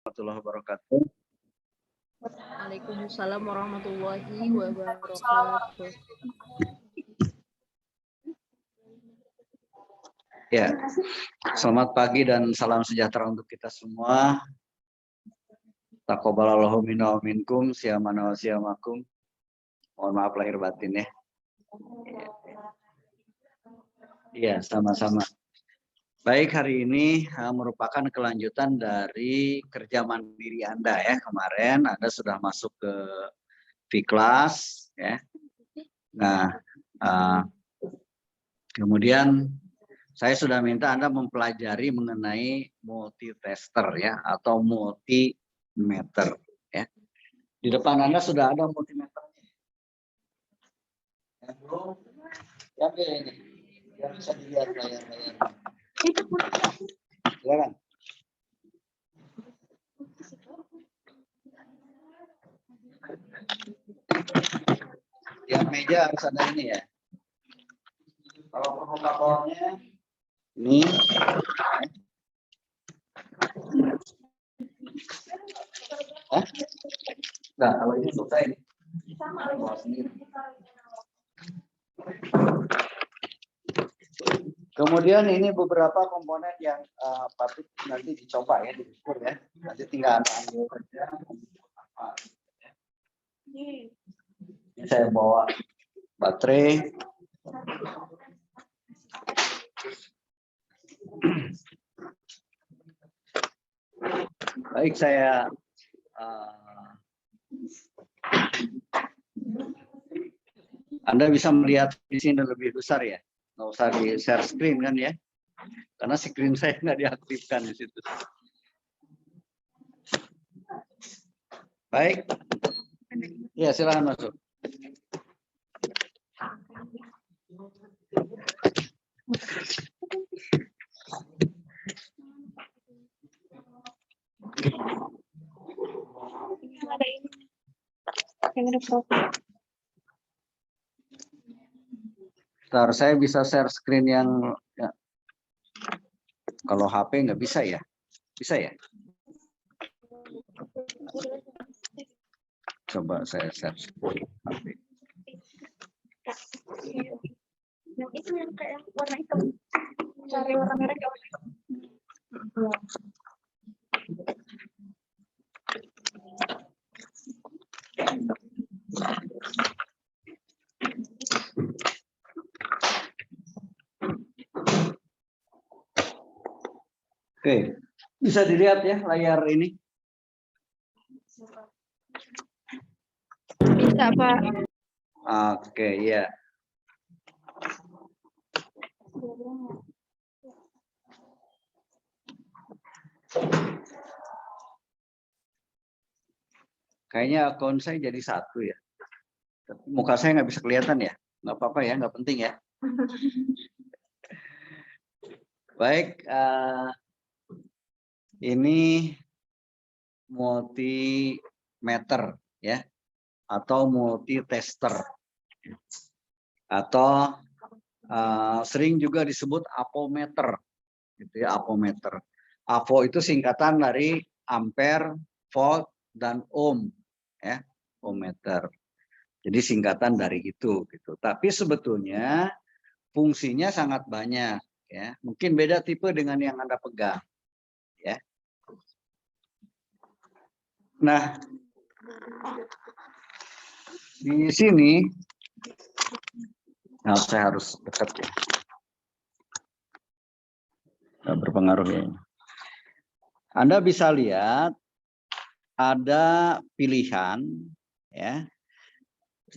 Warahmatullahi wabarakatuh. Waalaikumsalam warahmatullahi wabarakatuh. Ya, selamat pagi dan salam sejahtera untuk kita semua. Taqabbalallahu minna wa minkum, siyamana wa siyamakum. Mohon maaf lahir batin ya. Iya, sama-sama. Baik, hari ini merupakan kelanjutan dari kerja mandiri Anda ya. Kemarin Anda sudah masuk ke V-Class ya. Nah, kemudian saya sudah minta Anda mempelajari mengenai multitester ya atau multimeter ya. Di depan Anda sudah ada multimeternya. Ya, belum? Ya, ini. Yang bisa dilihat layar-layar. Silakan. Yang meja harus ada ini ya. Kalau provokatornya ini. Nah, kalau ini untuk saya ini. Kemudian ini beberapa komponen yang patut nanti dicoba ya, diukur ya. Nanti tinggal Anda ambil saja. Ini saya bawa baterai. Baik, saya Anda bisa melihat di sini lebih besar ya. Nggak usah di share screen kan ya. Karena screen saya nggak diaktifkan di situ. Baik. Ya, silakan masuk. Bentar, saya bisa share screen yang ya. Kalau HP nggak bisa ya? Bisa ya? Coba saya share screen HP. Yang itu yang kayak warna hitam. Cari warna merah ke warna hitam. Oke, bisa dilihat ya layar ini? Bisa, Pak. Oke, ya. Kayaknya akun saya jadi satu ya. Muka saya nggak bisa kelihatan ya? Nggak apa-apa ya, nggak penting ya. Baik, ini multimeter ya, atau multitester, atau sering juga disebut apometer, gitu ya, apometer. Apo itu singkatan dari ampere, volt, dan ohm, ya, ohmmeter. Jadi singkatan dari itu, gitu. Tapi sebetulnya fungsinya sangat banyak, ya. Mungkin beda tipe dengan yang Anda pegang, ya. Nah, di sini, nah saya harus dekat ya. Nggak berpengaruh ya. Anda bisa lihat ada pilihan, ya.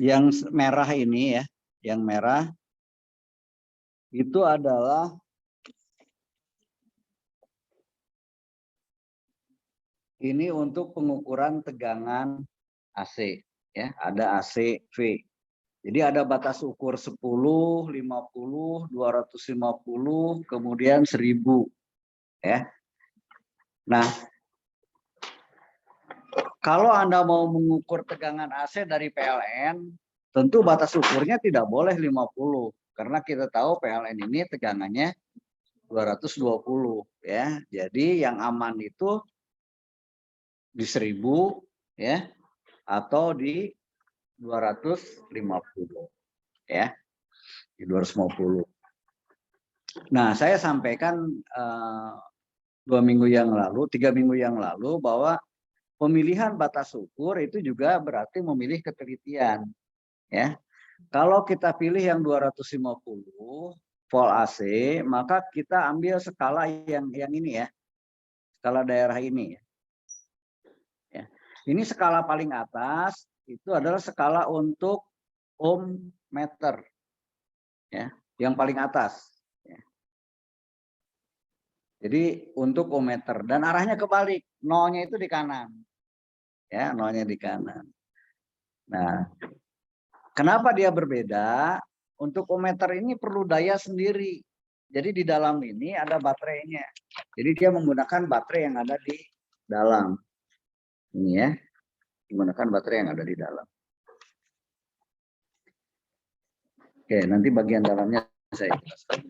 Yang merah ini ya, yang merah itu adalah ini untuk pengukuran tegangan AC, ya, ada AC V. Jadi ada batas ukur 10, 50, 250, kemudian 1000, ya. Nah, kalau Anda mau mengukur tegangan AC dari PLN, tentu batas ukurnya tidak boleh 50, karena kita tahu PLN ini tegangannya 220, ya. Jadi yang aman itu di 1000 ya, atau di 250 ya, di 250. Nah, saya sampaikan 3 minggu yang lalu bahwa pemilihan batas ukur itu juga berarti memilih ketelitian ya. Kalau kita pilih yang 250 volt AC, maka kita ambil skala yang ini ya. Skala daerah ini ya. Ini skala paling atas itu adalah skala untuk ohm meter. Ya, yang paling atas. Ya. Jadi untuk ohm meter dan arahnya kebalik, nolnya itu di kanan. Ya, nolnya di kanan. Nah, kenapa dia berbeda? Untuk ohm meter ini perlu daya sendiri. Jadi di dalam ini ada baterainya. Jadi dia menggunakan baterai yang ada di dalam. Ini ya, menggunakan baterai yang ada di dalam. Oke, nanti bagian dalamnya saya jelaskan.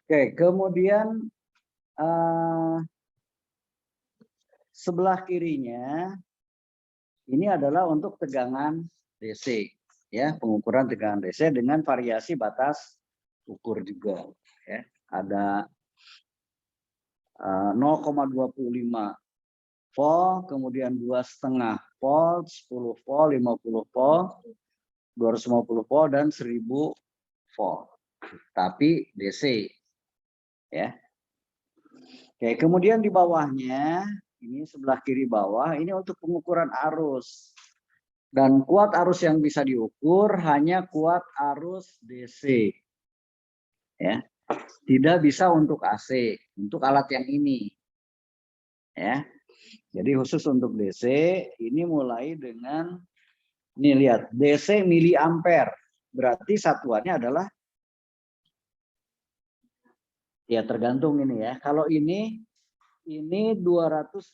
Oke, kemudian sebelah kirinya ini adalah untuk tegangan DC, ya, pengukuran tegangan DC dengan variasi batas ukur juga. Ya, ada 0,25 volt, kemudian 2,5 volt, 10 volt, 50 volt, 250 volt dan 1000 volt. Tapi DC ya. Oke, kemudian di bawahnya ini sebelah kiri bawah ini untuk pengukuran arus. Dan kuat arus yang bisa diukur hanya kuat arus DC. Ya. Tidak bisa untuk AC, untuk alat yang ini. Ya. Jadi khusus untuk DC ini mulai dengan ini lihat DC miliampere. Berarti satuannya adalah ya tergantung ini ya. Kalau ini 250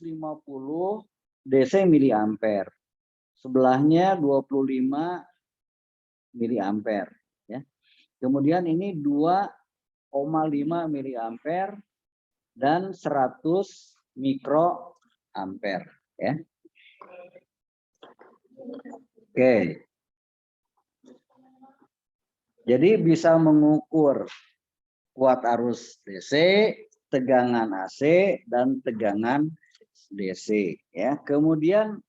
DC miliampere. Sebelahnya 25 miliampere ya. Kemudian ini 2,5 miliampere dan 100 mikroampere ya. Oke. Jadi bisa mengukur kuat arus DC, tegangan AC dan tegangan DC ya. Kemudian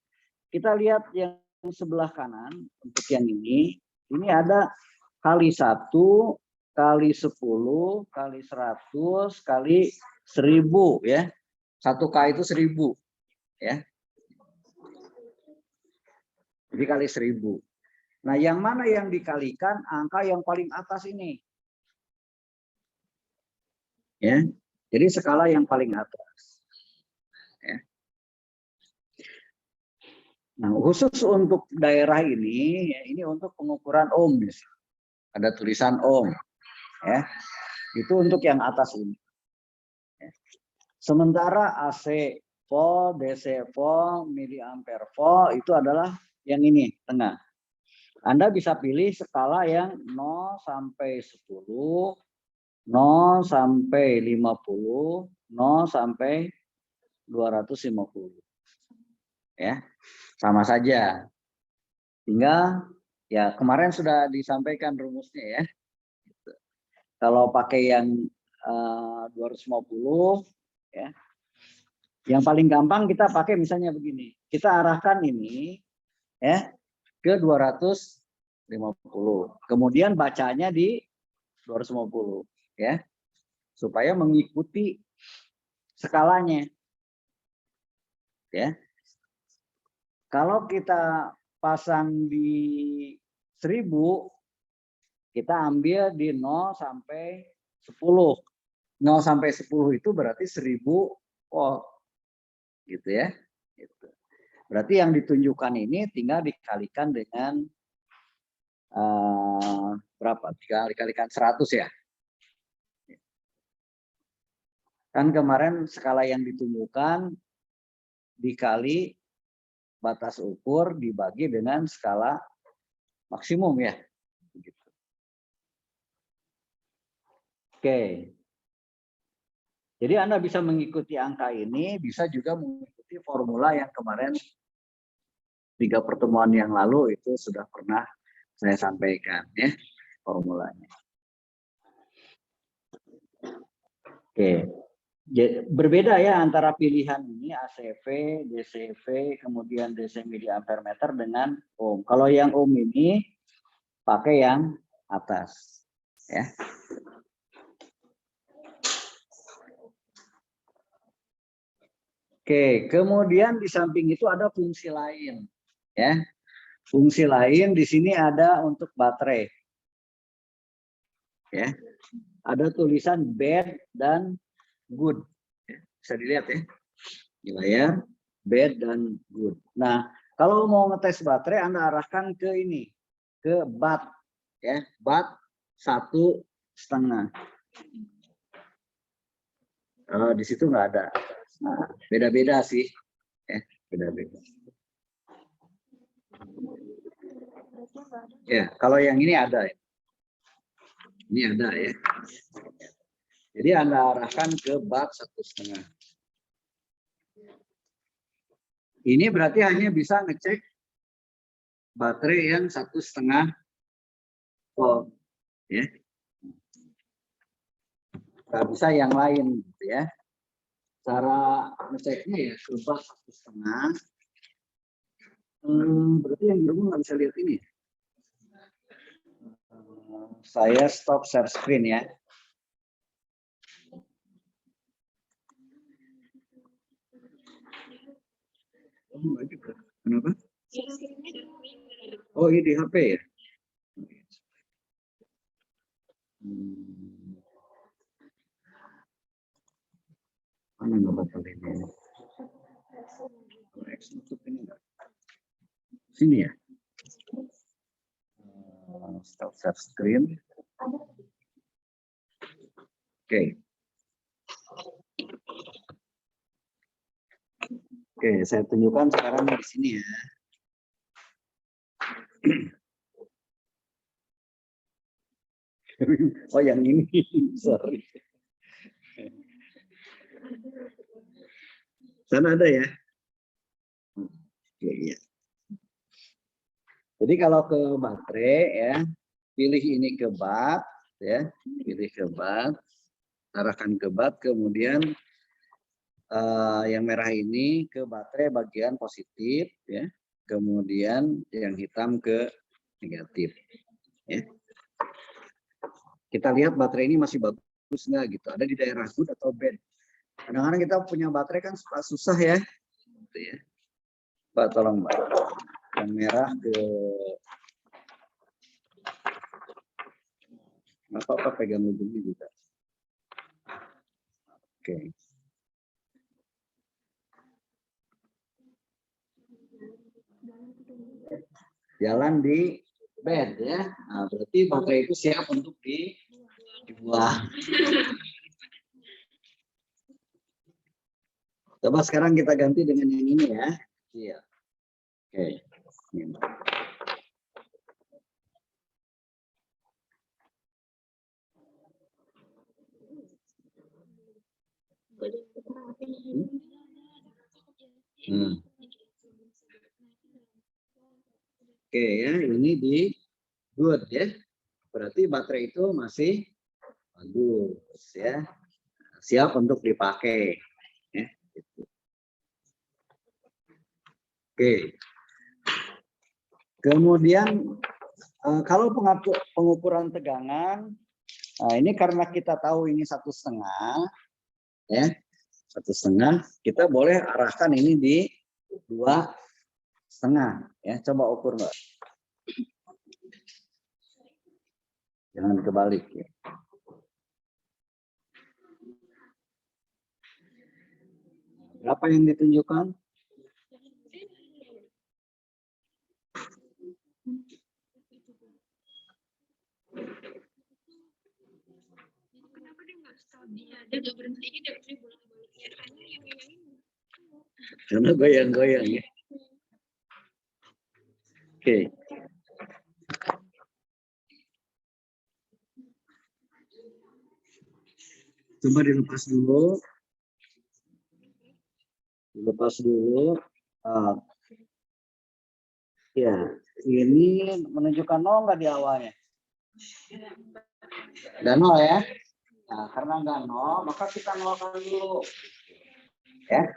kita lihat yang sebelah kanan untuk yang ini ada kali 1 kali 10 kali 100 kali 1000 ya. 1K itu 1000 ya. Jadi kali 1000. Nah, yang mana yang dikalikan angka yang paling atas ini? Ya. Jadi skala yang paling atas. Ya. Nah, khusus untuk daerah ini, ya, ini untuk pengukuran ohm. Ada tulisan ohm. Ya. Itu untuk yang atas ini. Ya. Sementara AC volt, DC volt, miliampere volt itu adalah yang ini, tengah. Anda bisa pilih skala yang 0 sampai 10, 0 sampai 50, 0 sampai 250. Ya. Sama saja. Tinggal ya kemarin sudah disampaikan rumusnya ya. Kalau pakai yang 250 ya. Yang paling gampang kita pakai misalnya begini. Kita arahkan ini ya ke 250. Kemudian bacanya di 250 ya. Supaya mengikuti skalanya. Ya. Kalau kita pasang di 1000 kita ambil di 0 sampai 10. 0 sampai 10 itu berarti 1000 volt. Gitu ya. Gitu. Berarti yang ditunjukkan ini tinggal dikalikan dengan berapa? Dikalikan 100 ya. Kan kemarin skala yang ditunjukkan dikali batas ukur dibagi dengan skala maksimum ya. Oke. Jadi Anda bisa mengikuti angka ini, bisa juga mengikuti formula yang kemarin 3 pertemuan yang lalu itu sudah pernah saya sampaikan ya formulanya. Oke. Berbeda ya antara pilihan ini ACV, DCV, kemudian DC media ampere meter dengan ohm. Kalau yang ohm ini pakai yang atas ya. Oke, kemudian di samping itu ada fungsi lain ya. Fungsi lain di sini ada untuk baterai. Ya. Ada tulisan bad dan good. Bisa dilihat ya di layar, bad dan good. Nah, kalau mau ngetes baterai Anda arahkan ke ini, ke bat ya, bat 1,5. Di situ nggak ada. Nah, beda-beda sih ya, beda-beda. Ya, kalau yang ini ada ya. Ini ada ya. Jadi Anda arahkan ke bat 1,5. Ini berarti hanya bisa ngecek baterai yang 1,5 volt ya. Nggak bisa yang lain gitu ya. Cara ngeceknya ya ke bat 1,5. Berarti yang di rumah nggak bisa lihat ini. Saya stop share screen ya. Oh, enggak juga. Kenapa? Oh, ini di HP ya? Mana nggak bakal ini? Ini enggak. Sini ya? Stop share screen. Oke. Oke, saya tunjukkan sekarang di sini ya. Oh, yang ini, sorry. Sana ada ya? Oke, ya. Jadi kalau ke baterai ya, pilih ini ke bat ya, pilih ke bat, arahkan ke bat, kemudian yang merah ini ke baterai bagian positif ya, kemudian yang hitam ke negatif ya. Kita lihat baterai ini masih bagus nggak gitu, ada di daerah good atau bad. Kadang-kadang kita punya baterai kan susah ya gitu ya. Mbak, tolong Mbak, yang merah ke nggak apa-apa, pegang ujungnya juga. Oke. Jalan di bed ya. Nah, berarti baterai itu siap untuk dibuang. Coba sekarang kita ganti dengan yang ini ya. Iya. Oke. Ini. Oke ya, ini di good ya. Berarti baterai itu masih bagus ya. Siap untuk dipakai. Ya, gitu. Oke. Kemudian kalau pengukuran tegangan, nah ini karena kita tahu ini 1,5 ya, 1,5, kita boleh arahkan ini di 2,5 ya. Coba ukur Mbak. Jangan kebalik ya. Berapa yang ditunjukkan? Karena goyang-goyang ya. Oke. Coba dilepas dulu. Dilepas dulu. Ah, ya, ini menunjukkan 0 nggak di awalnya? Nggak 0 ya. Nah, karena nggak 0, maka kita nolkan dulu. Ya,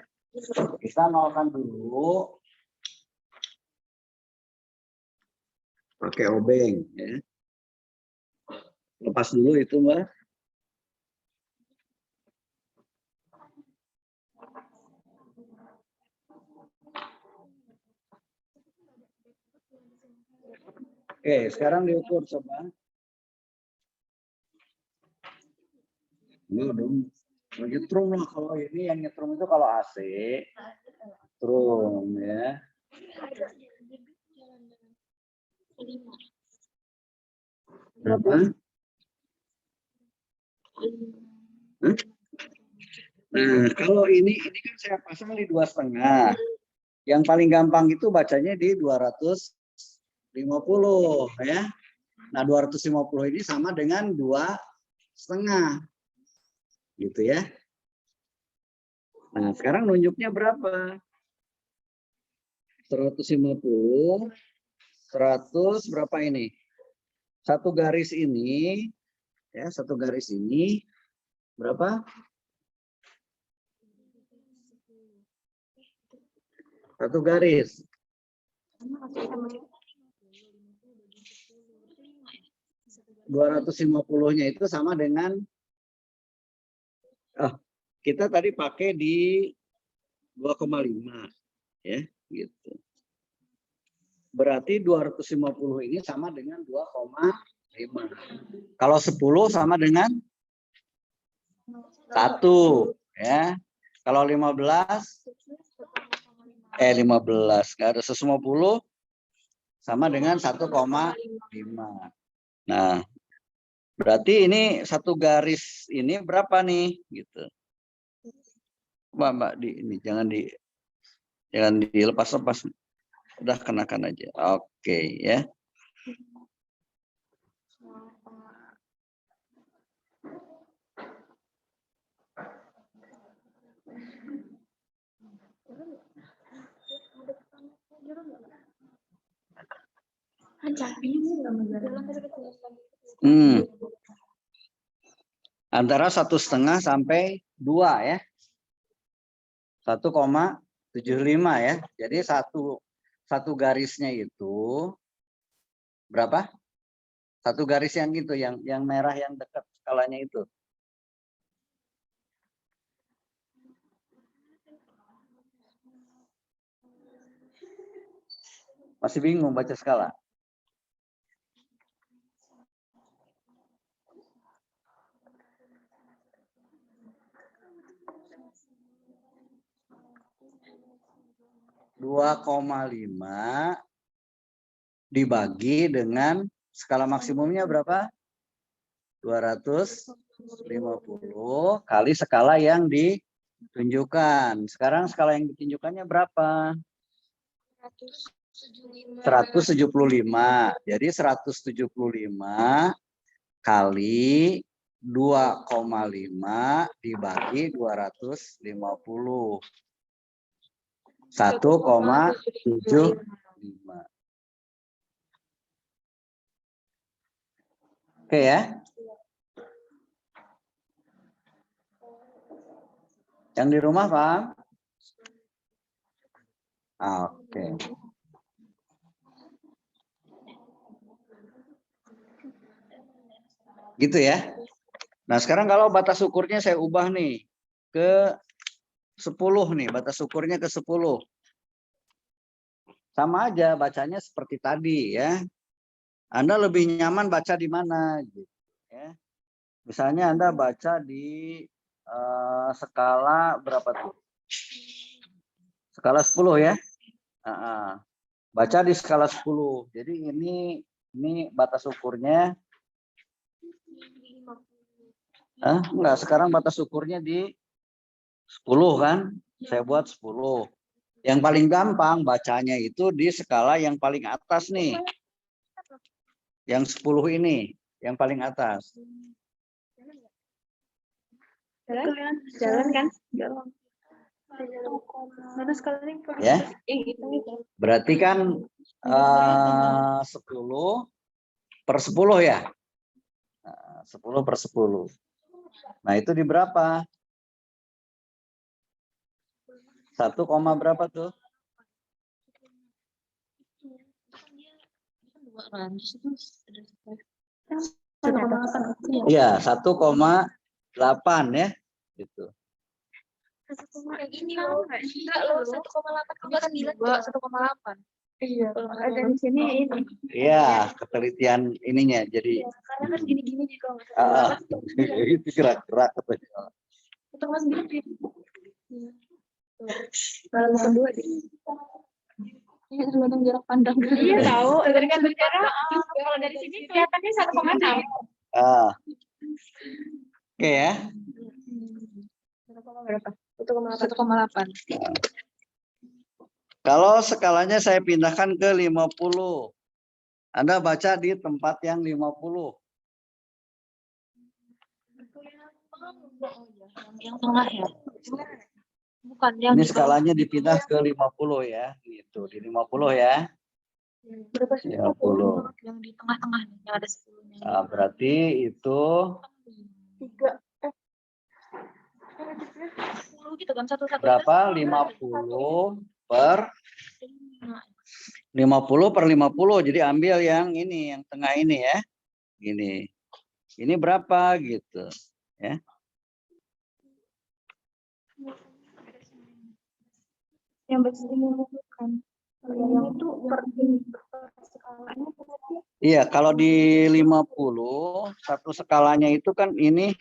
kita nolkan dulu. Pakai obeng. Ya. Lepas dulu itu, Mbak. Oke, sekarang diukur coba. Belum. Nyetrum lah kalau ini, yang nyetrum itu kalau AC. Nyetrum ya. Berapa? Hah? Nah, kalau ini kan saya pasang di 2,5. Yang paling gampang itu bacanya di 250 ya. Nah, 250 ini sama dengan 2,5. Gitu ya. Nah, sekarang nunjuknya berapa? 150, 100 berapa ini? Satu garis ini, ya, satu garis ini berapa? Satu garis. 250-nya itu sama dengan kita tadi pakai di 2,5 ya, gitu. Berarti 250 ini sama dengan 2,5. Kalau 10 sama dengan 1 ya. Kalau 15 nggak ada 150 sama dengan 1,5. Nah, berarti ini satu garis ini berapa nih gitu. Mbak, ini jangan dilepas-lepas. Udah kenakan aja. Oke ya. Antara 1,5 sampai 2 ya. 1,75 ya. Jadi satu garisnya itu berapa? Satu garis yang itu, yang merah yang dekat skalanya itu. Masih bingung baca skala? (2,5) dibagi dengan skala maksimumnya berapa? 250 kali skala yang ditunjukkan. Sekarang skala yang ditunjukkannya berapa? 175. Jadi 175 kali 2,5 dibagi 250. 1,75. Oke ya. Yang di rumah paham? Oke. Gitu ya. Nah, sekarang kalau batas ukurnya saya ubah nih ke 10 nih, batas ukurnya ke 10. Sama aja bacanya seperti tadi ya. Anda lebih nyaman baca di mana gitu ya. Misalnya Anda baca di skala berapa tuh? Skala 10 ya. Baca di skala 10. Jadi ini batas ukurnya. Enggak, sekarang batas ukurnya di 10 kan? Saya buat 10. Yang paling gampang bacanya itu di skala yang paling atas nih. Yang 10 ini, yang paling atas. Jalan kan? Jalan. Mana sekali Ya. itu. Berarti kan 10 per 10 ya. 10 per 10. Nah itu di berapa? 1, berapa tuh? Iya, 1,8 ya. Gitu. Ini loh, enggak loh, 1,8 Iya, ada di sini ini. Iya, ketelitian ininya jadi Karena kan gini-gini juga nggak itu gerak-gerak katanya. Itu mas gini. Kalau kedua deh. Ini tergantung jarak pandang. Iya tahu, tergantung jarak. Kalau dari sini kelihatannya 1,6. Oke ya. Berapa? 1,8. Kalau skalanya saya pindahkan ke 50. Anda baca di tempat yang 50. Yang tengah ya. Bukan yang Ini di bawah. skalanya dipindah ke 50 ya. Gitu, di 50 ya. Berapa sih? 50. Yang di tengah-tengah nih, yang ada 10-nya. Nah, berarti itu 3. 10 gitu kan, satu-satu. berapa? 50 per 50. Jadi ambil yang ini, yang tengah ini ya. Gini. Ini berapa gitu, ya. Yang begini bukan. Yang itu per skalanya berarti. Iya, kalau di 50 satu skalanya itu kan ini.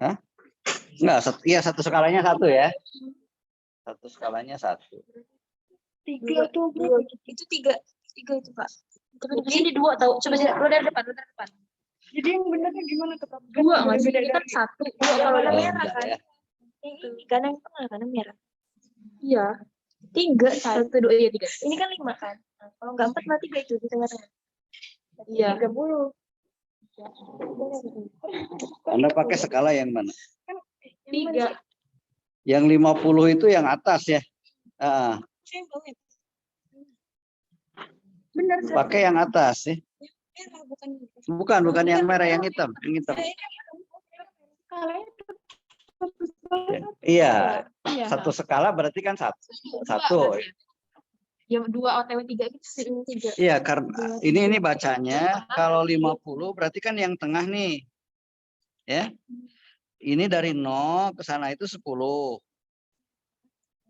Hah? Enggak, satu skalanya 1 ya. Satu skalanya 1. 3 tuh berapa? Itu 3 itu Pak. Tapi di sini 2 tahu. Coba sini, lu dari depan. Jadi yang benernya gimana tuh? 2 nggak sih? Ini kan 1. 2 kalau Warna ada merah enggak kan? ya. Ini kan yang tengah kan yang merah. Iya. 3, 1, 2, iya 3. Ini kan 5 kan? Nah, kalau nggak 4 berarti 3 itu di tengah-tengah. Iya. 30. Anda pakai skala yang mana? 3. Yang 50 itu yang atas ya. Benar. Pakai yang atas ya. Merah Bukan yang merah, yang hitam, yang hitam. Iya, satu skala berarti kan satu. Yang 2 OTW 3 gitu sih, ini 3. Iya, karena ini bacanya kalau 50 berarti kan yang tengah nih. Ya. Ini dari 0 ke sana itu 10.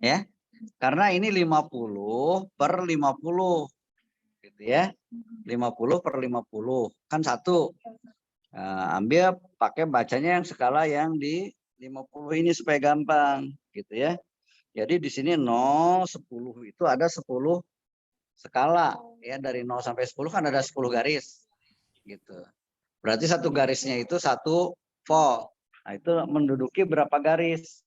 Ya. Karena ini 50 per 50. Gitu ya. 50 per 50 kan 1. Nah, ambil pakai bacanya yang skala yang di 50 ini supaya gampang gitu ya. Jadi di sini 0, 10 itu ada 10 skala ya, dari 0 sampai 10 kan ada 10 garis gitu. Berarti satu garisnya itu 1 volt. Nah, itu menduduki berapa garis?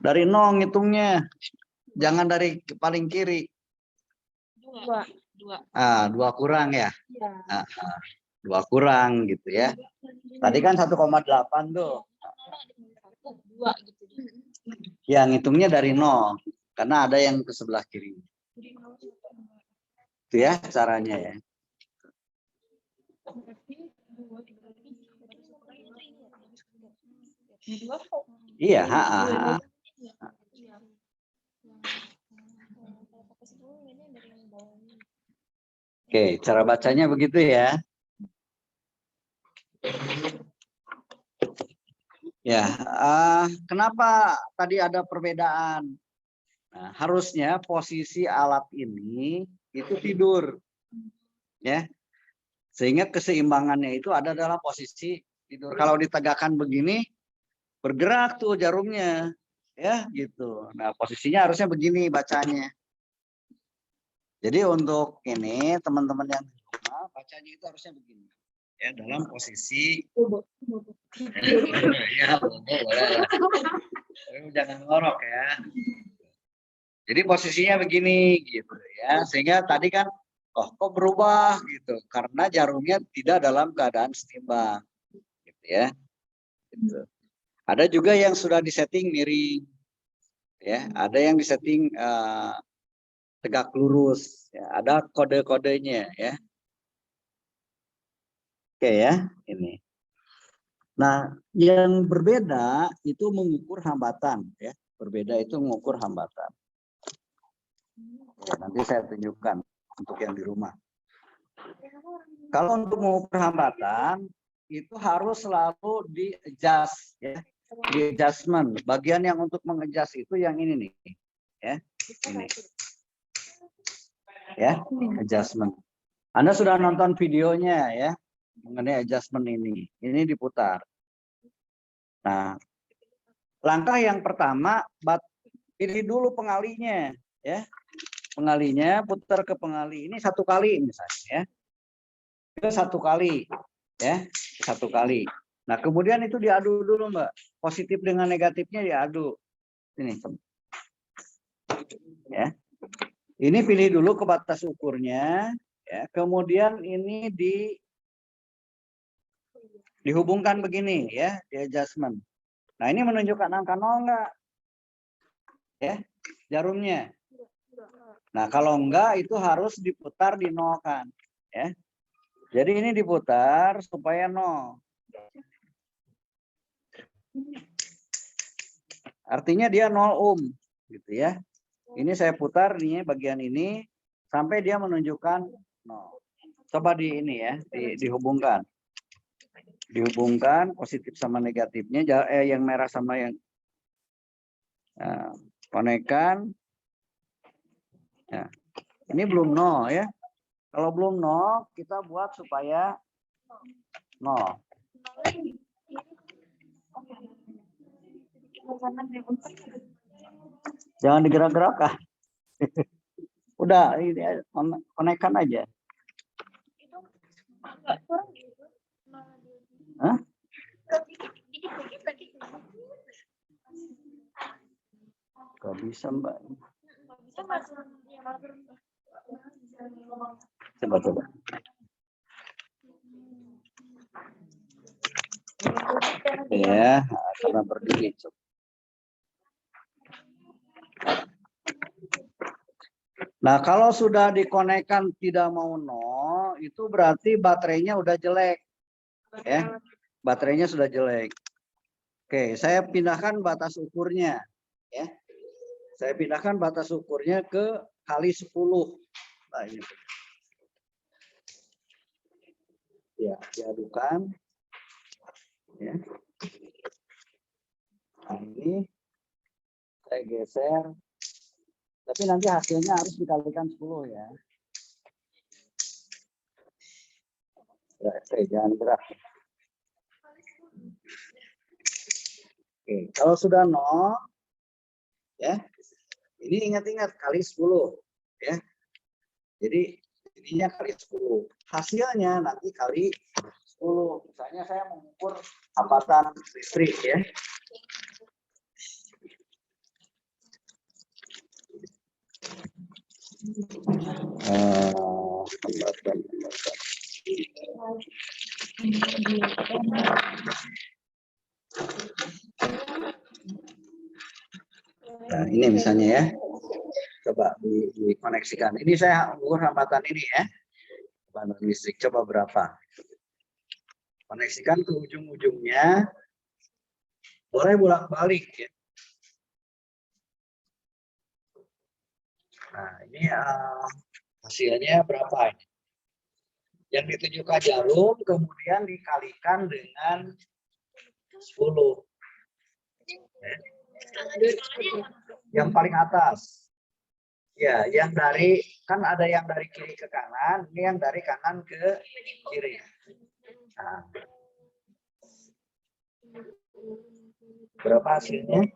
Dari 0 ngitungnya. Jangan dari paling kiri. 2. 2 kurang ya. Iya. 2 kurang gitu ya. Tadi kan 1,8 tuh. 2 gitu. Yang hitungnya dari 0 karena ada yang ke sebelah kiri. Itu ya caranya ya. Iya, Oke, cara bacanya begitu ya. Ya, kenapa tadi ada perbedaan? Nah, harusnya posisi alat ini itu tidur, ya, sehingga keseimbangannya itu ada dalam posisi tidur. Kalau ditegakkan begini, bergerak tuh jarumnya, ya, gitu. Nah, posisinya harusnya begini bacanya. Jadi untuk ini teman-teman yang di rumah bacanya itu harusnya begini. Ya, dalam posisi ya, boleh. Jangan ngorok ya. Jadi posisinya begini gitu ya. Sehingga tadi kan kok berubah gitu karena jarumnya tidak dalam keadaan seimbang gitu ya. Gitu. Ada juga yang sudah disetting miring, ya. Ada yang disetting tegak lurus, ya. Ada kode-kodenya, ya. Oke ya, ini. Nah, yang berbeda itu mengukur hambatan, ya. Berbeda itu mengukur hambatan. Ya, nanti saya tunjukkan untuk yang di rumah. Kalau untuk mengukur hambatan itu harus selalu di adjust, ya. Di adjustment. Bagian yang untuk mengadjust itu yang ini nih, ya. Ini. Ya, adjustment. Anda sudah nonton videonya ya mengenai adjustment ini. Ini diputar. Nah, langkah yang pertama, pilih dulu pengalinya, ya. Pengalinya putar ke pengali ini 1 kali misalnya, ya. Itu 1 kali, ya, 1 kali. Nah, kemudian itu diadu dulu, Mbak. Positif dengan negatifnya diadu. Ini, ya. Ini pilih dulu ke batas ukurnya, ya. Kemudian ini dihubungkan begini, ya, di adjustment. Nah, ini menunjukkan angka 0 enggak? Ya, jarumnya. Nah, kalau enggak itu harus diputar di 0 kan, ya. Jadi ini diputar supaya 0. Artinya dia 0 ohm gitu ya. Ini saya putar nih bagian ini sampai dia menunjukkan 0. Coba di ini ya, dihubungkan. Dihubungkan positif sama negatifnya, yang merah sama yang konekkan. Ya. Ini belum 0 ya. Kalau belum 0, kita buat supaya 0. Jangan digerak-gerakkan. Udah, ini konekkan aja. Hah? Gak bisa, Mbak. Coba. Ya, karena berdiri. Nah, kalau sudah dikonekkan tidak mau 0, itu berarti baterainya udah jelek. Ya, baterainya sudah jelek. Oke, saya pindahkan batas ukurnya. Ya, saya pindahkan batas ukurnya ke kali 10. Nah, ini. Ya, diadukan. Ya. Nah, ini saya geser. Tapi nanti hasilnya harus dikalikan 10 ya. Ya, jangan gerak. Oke, kalau sudah 0, ya, ini ingat-ingat kali 10, ya. Jadi ininya kali 10. Hasilnya nanti kali 10. Misalnya saya mengukur hambatan listrik, ya. Hambatan. Nah, ini misalnya ya. Coba dikoneksikan. Ini saya ukur hambatan ini ya. Hambatan listrik coba berapa? Koneksikan ke ujung-ujungnya. Boleh bolak-balik ya. Nah, ini hasilnya berapa ini? Yang ditunjukkan jarum kemudian dikalikan dengan 10. Yang paling atas. Ya, yang dari, kan ada yang dari kiri ke kanan, ini yang dari kanan ke kiri. Nah. Berapa hasilnya?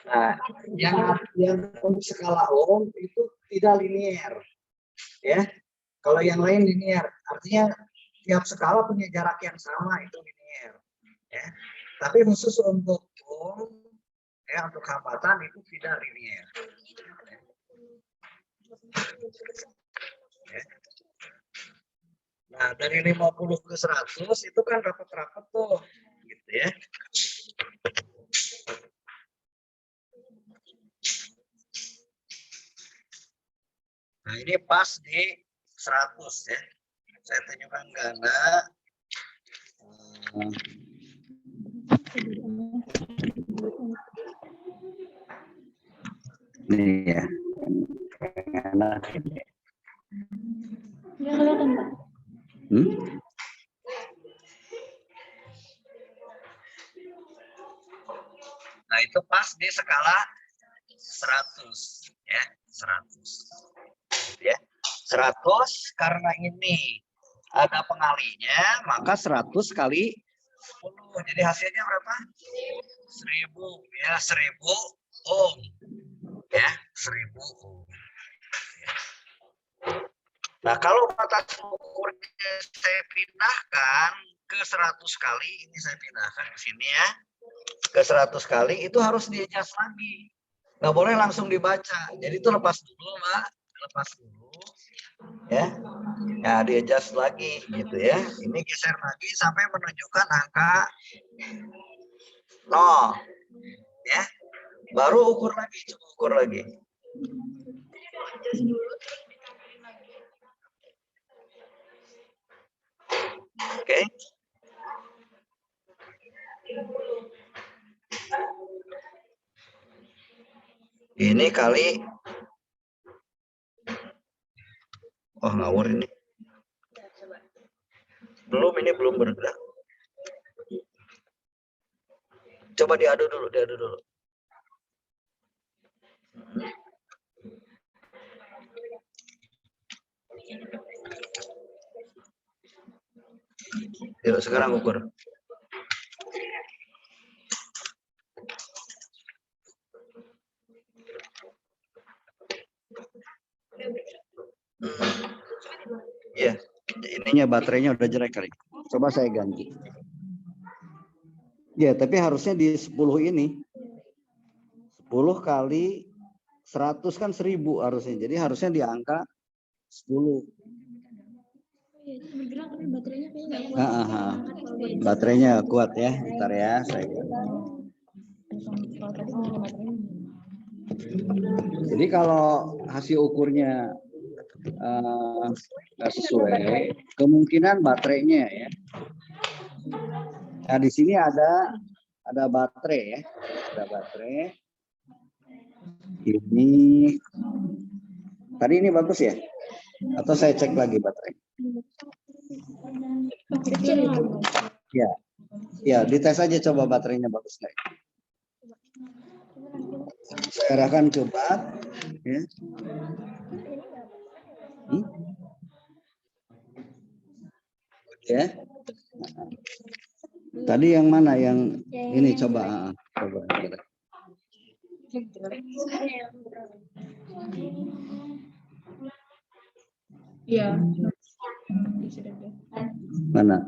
Nah, yang untuk skala ohm itu tidak linear. Ya. Kalau yang lain linear, artinya tiap skala punya jarak yang sama, itu linear. Ya. Tapi khusus untuk ohm, ya, untuk hambatan itu tidak linear. Ya. Nah, dari 50 ke 100 itu kan rapat-rapat tuh. Gitu ya. Nah, ini pas di 100 ya. Saya tunjukkan ganda. Ini ya. Enak ini. Nggak kelihatan, Pak. Nah, itu pas di skala 100 ya, 100. Ya. 100 karena ini ada pengalinya, maka 100 kali 10. Jadi hasilnya berapa? 1000 ya, 1000 ohm. Ya, 1000 ohm. Nah, kalau batas ukurnya saya pindahkan ke 100 kali, ini saya pindahkan ke sini ya. Ke 100 kali itu harus di-adjust lagi. Nggak boleh langsung dibaca. Jadi itu lepas dulu, Mbak. Lepas dulu. Ya. Nah, di-adjust lagi gitu ya. Ini geser lagi sampai menunjukkan angka 0. Ya. Baru ukur lagi, coba ukur lagi. Oke. Ini kali, oh ngawur ini. Ini belum bergerak. Coba diadu dulu, Yuk, sekarang ukur. Ya, ininya baterainya udah jelek kali. Coba saya ganti. Ya, tapi harusnya di 10 ini. 10 kali 100 kan 1000 harusnya. Jadi harusnya di angka 10. Bergerak tapi baterainya kayaknya nggak kuat. Baterainya kuat ya. Bentar ya, saya ganti. Jadi kalau hasil ukurnya nggak sesuai, kemungkinan baterainya ya. Nah, di sini ada baterai ya, ada baterai. Ini tadi ini bagus ya? Atau saya cek lagi baterai? Ya, ya dites aja coba baterainya bagus nggak? Saya arahkan ke bat, ya. Ya. Tadi yang mana yang ini coba. Iya. Mana?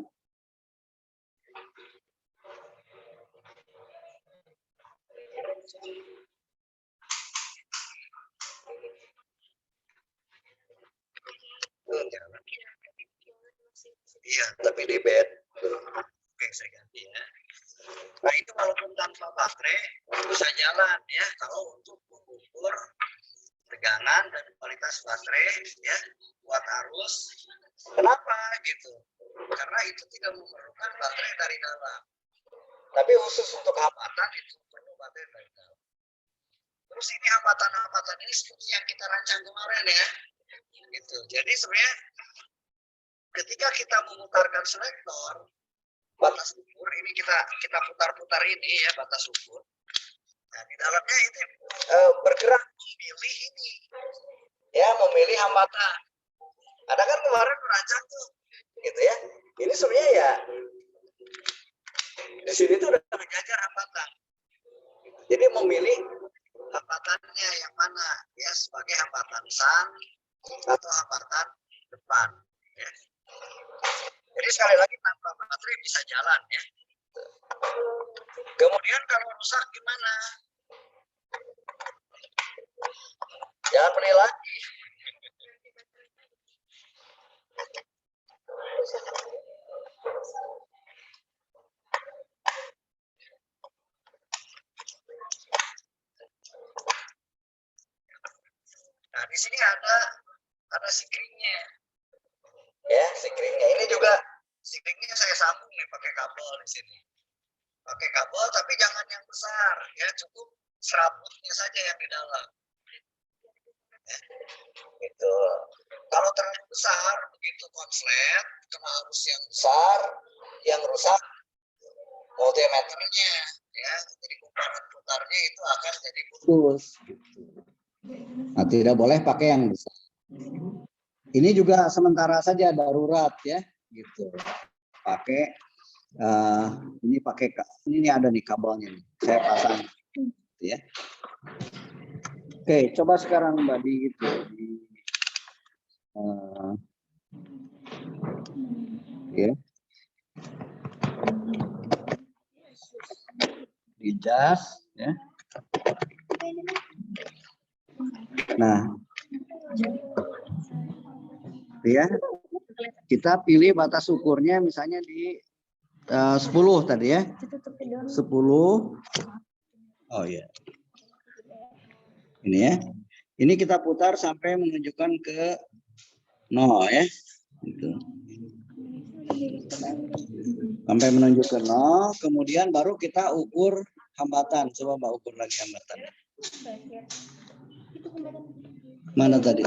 Iya, tapi di bed. Oke, saya ganti ya. Nah, itu walaupun tanpa baterai bisa jalan ya. Kalau untuk mengukur tegangan dan kualitas baterai ya, buat arus. Kenapa gitu? Karena itu tidak memerlukan baterai dari dalam. Tapi khusus untuk hambatan itu perlu baterai dari dalam. Terus ini hambatan-hambatan ini seperti yang kita rancang kemarin ya. Gitu. Jadi sebenarnya ketika kita memutarkan selektor, batas ukur ini kita putar-putar ini ya, batas ukur. Nah, di dalamnya ini bergerak memilih ini, ya memilih hambatan. Ada kan kemarin merancang tuh, gitu ya. Ini sebenarnya ya di sini tuh udah menjajar hambatan. Jadi memilih hambatannya yang mana, ya sebagai hambatan sang atau hambatan depan. Ya. Jadi sekali lagi tanpa baterai bisa jalan ya. Kemudian kalau rusak gimana? Jangan beli lagi. Nah, di sini ada sikringnya. Ya, sikringnya. Ini juga sikringnya saya sambung nih pakai kabel di sini. Pakai kabel tapi jangan yang besar, ya cukup serabutnya saja yang di dalam. Ya, gitu. Kalau terlalu besar, begitu konslet, kena arus yang besar, yang rusak multimeternya, ya. Jadi putarnya itu akan jadi putus. Nah, tidak boleh pakai yang besar. Ini juga sementara saja darurat ya, gitu. Pakai ini ada nih kabelnya nih. Saya pasang, gitu ya. Oke, coba sekarang Mbak di gitu ya. Di jas ya. Nah, ya, kita pilih batas ukurnya misalnya di 10 tadi ya. 10. Oh ya. Ini ya. Ini kita putar sampai menunjukkan ke 0 ya. Gitu. Sampai menunjuk ke 0, kemudian baru kita ukur hambatan. Coba Mbak ukur lagi hambatan. Mana tadi?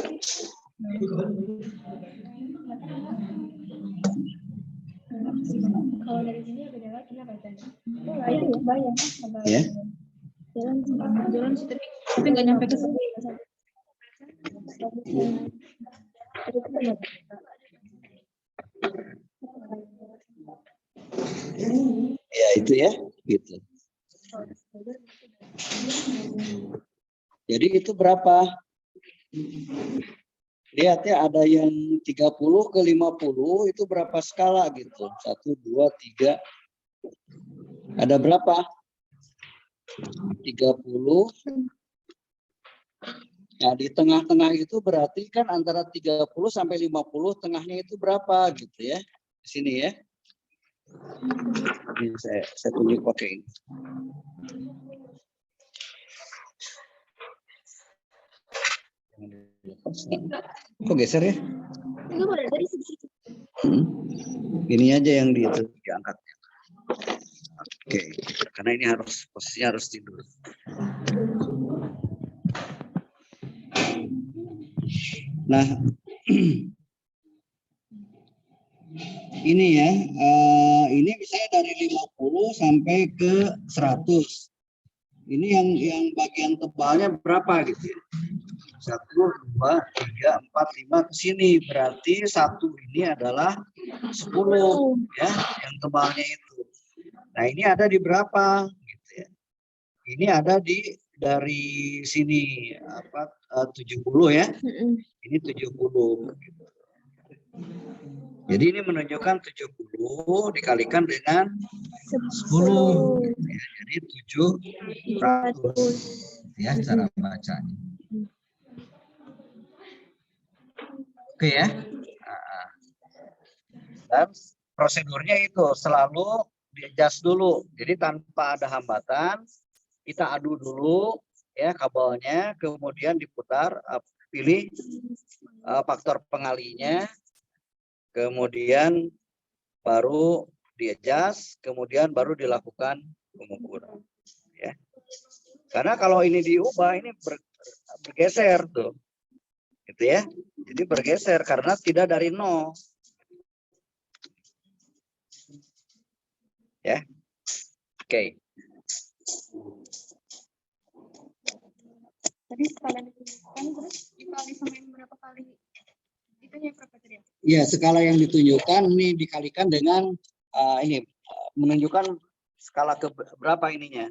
Kalau dari sini beda lagi lah bacanya. Bayang. Ya. Jalan sih tapi nggak nyampe ke sini. Ya itu ya, gitu. Jadi itu berapa? Lihat ya, ada yang 30 ke 50 itu berapa skala gitu? 1, 2, 3. Ada berapa? 30. Nah, di tengah-tengah itu berarti kan antara 30 sampai 50, tengahnya itu berapa gitu ya. Di sini ya. Ini saya tunjuk pakai ini. Kok geser ya? Ini aja yang diangkat. Oke, karena ini posisinya harus tidur. Nah, ini ya, ini misalnya dari 50 sampai ke 100. Ini yang bagian tebalnya berapa gitu ya? 1, 2, 3, 4, 5 ke sini. Berarti satu ini adalah 10 ya, yang tebalnya itu. Nah, ini ada di berapa gitu ya? Ini ada dari sini 70 ya. Ini 70. Jadi ini menunjukkan 70 dikalikan dengan 10. Ya, jadi 700 ya cara bacanya. Oke ya. Dan prosedurnya itu selalu di-adjust dulu. Jadi tanpa ada hambatan, kita adu dulu ya kabelnya, kemudian diputar, pilih faktor pengalinya, kemudian baru di-adjust, kemudian baru dilakukan pengukuran. Ya. Karena kalau ini diubah, ini bergeser tuh, gitu ya. Jadi bergeser karena tidak dari 0. Ya, oke. Tadi skala ditunjukkan terus dikali sama yang berapa kali? Itu yang berapa tadi? Ya, skala yang ditunjukkan ini dikalikan dengan ini menunjukkan skala ke berapa ininya.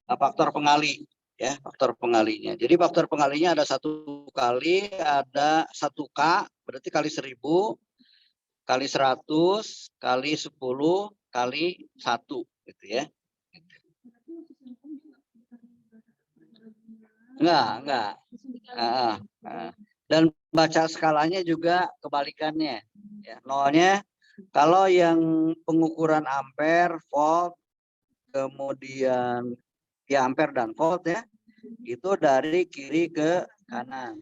Faktor pengali ya, faktor pengalinya. Jadi faktor pengalinya ada 1 kali, ada 1K berarti kali 1000 kali 100 kali 10 kali 1 gitu ya. Enggak. Dan baca skalanya juga kebalikannya. Ya, nolnya kalau yang pengukuran ampere, volt, kemudian ya ampere dan volt ya, itu dari kiri ke kanan.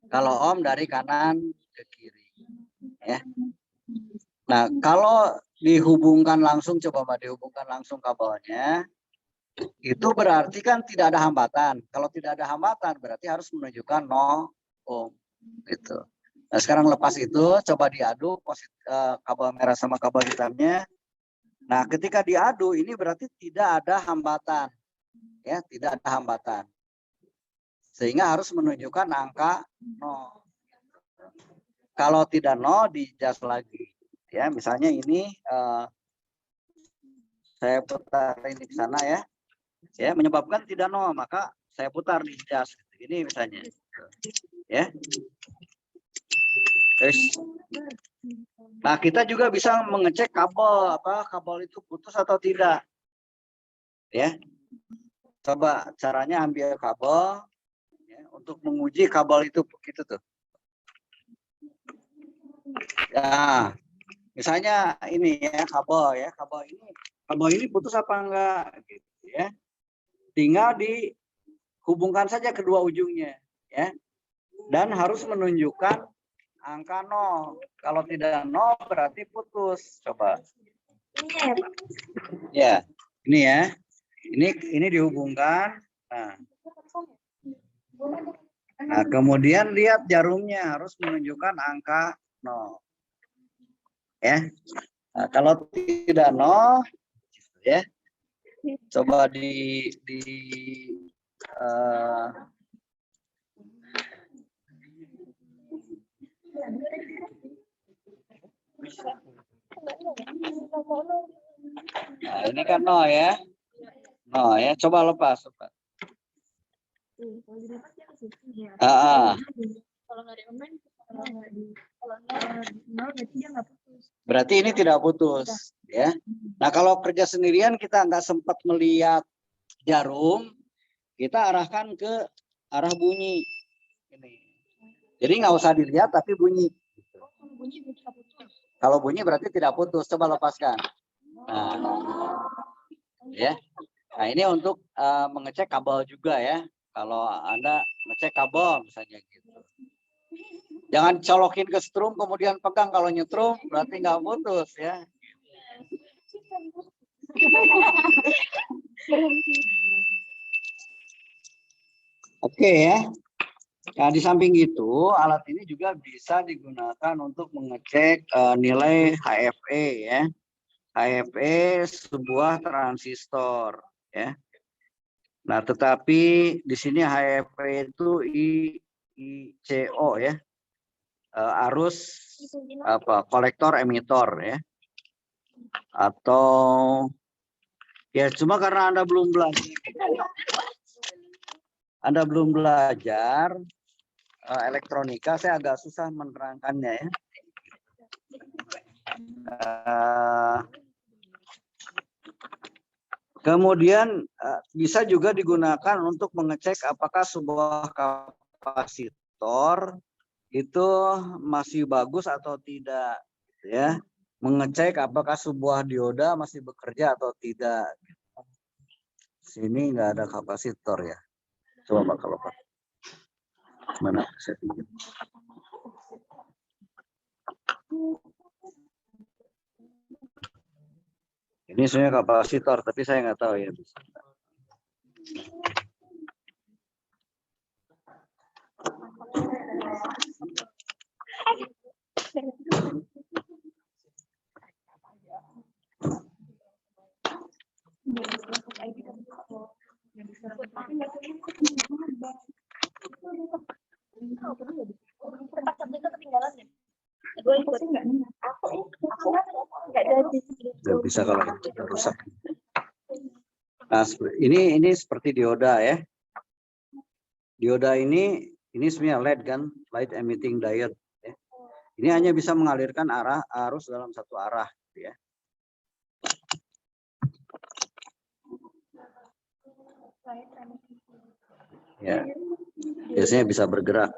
Kalau ohm dari kanan ke kiri. Ya. Nah, kalau dihubungkan langsung, coba Mbak dihubungkan langsung kabelnya, itu berarti kan tidak ada hambatan. Kalau tidak ada hambatan berarti harus menunjukkan 0 ohm. Gitu. Nah, sekarang lepas itu coba diadu kabel merah sama kabel hitamnya. Nah, ketika diadu ini berarti tidak ada hambatan. Ya, tidak ada hambatan. Sehingga harus menunjukkan angka 0. Kalau tidak 0 dijas lagi. Ya, misalnya ini saya putar ini ke sana ya. Ya, menyebabkan tidak 0, maka saya putar di jas. Ini misalnya. Ya. Nah, kita juga bisa mengecek kabel, kabel itu putus atau tidak. Ya. Coba caranya ambil kabel ya, untuk menguji kabel itu begitu tuh. Ya, misalnya ini ya kabel ini putus apa enggak gitu ya. Tinggal dihubungkan saja kedua ujungnya ya. Dan harus menunjukkan angka 0. Kalau tidak 0 berarti putus. Coba. Ya, ini ya. Ini dihubungkan. Nah, kemudian lihat jarumnya harus menunjukkan angka 0. Ya. Nah, kalau tidak 0 ya. Coba nah, ini kan 0 ya. 0 ya. Coba lepas. Coba. Berarti ini tidak putus. Ya. Nah, kalau kerja sendirian kita nggak sempat melihat jarum, kita arahkan ke arah bunyi. Ini. Jadi nggak usah dilihat tapi bunyi. Kalau bunyi berarti tidak putus. Coba lepaskan. Nah, ya. Nah, ini untuk mengecek kabel juga ya. Kalau Anda ngecek kabel misalnya gitu. Jangan colokin ke strum kemudian pegang, kalau nyetrum berarti nggak putus ya. Oke ya. Nah, di samping itu alat ini juga bisa digunakan untuk mengecek nilai HFE ya. HFE sebuah transistor ya. Nah, tetapi di sini HFE itu ICO ya. Arus kolektor emitor ya. Atau ya cuma karena Anda belum belajar elektronika, saya agak susah menerangkannya ya. Kemudian bisa juga digunakan untuk mengecek apakah sebuah kapasitor itu masih bagus atau tidak ya. Mengecek apakah sebuah dioda masih bekerja atau tidak. Sini nggak ada kapasitor ya. Coba Pak kalau Pak. Mana saya pinjam. Ini sebenarnya kapasitor, tapi saya nggak tahu ya. Nggak bisa kalau rusak. Nah, ini seperti dioda ya. Dioda ini sebenarnya LED kan, light emitting diode. Ya. Ini hanya bisa mengalirkan arus dalam satu arah, ya. Ya, biasanya bisa bergerak.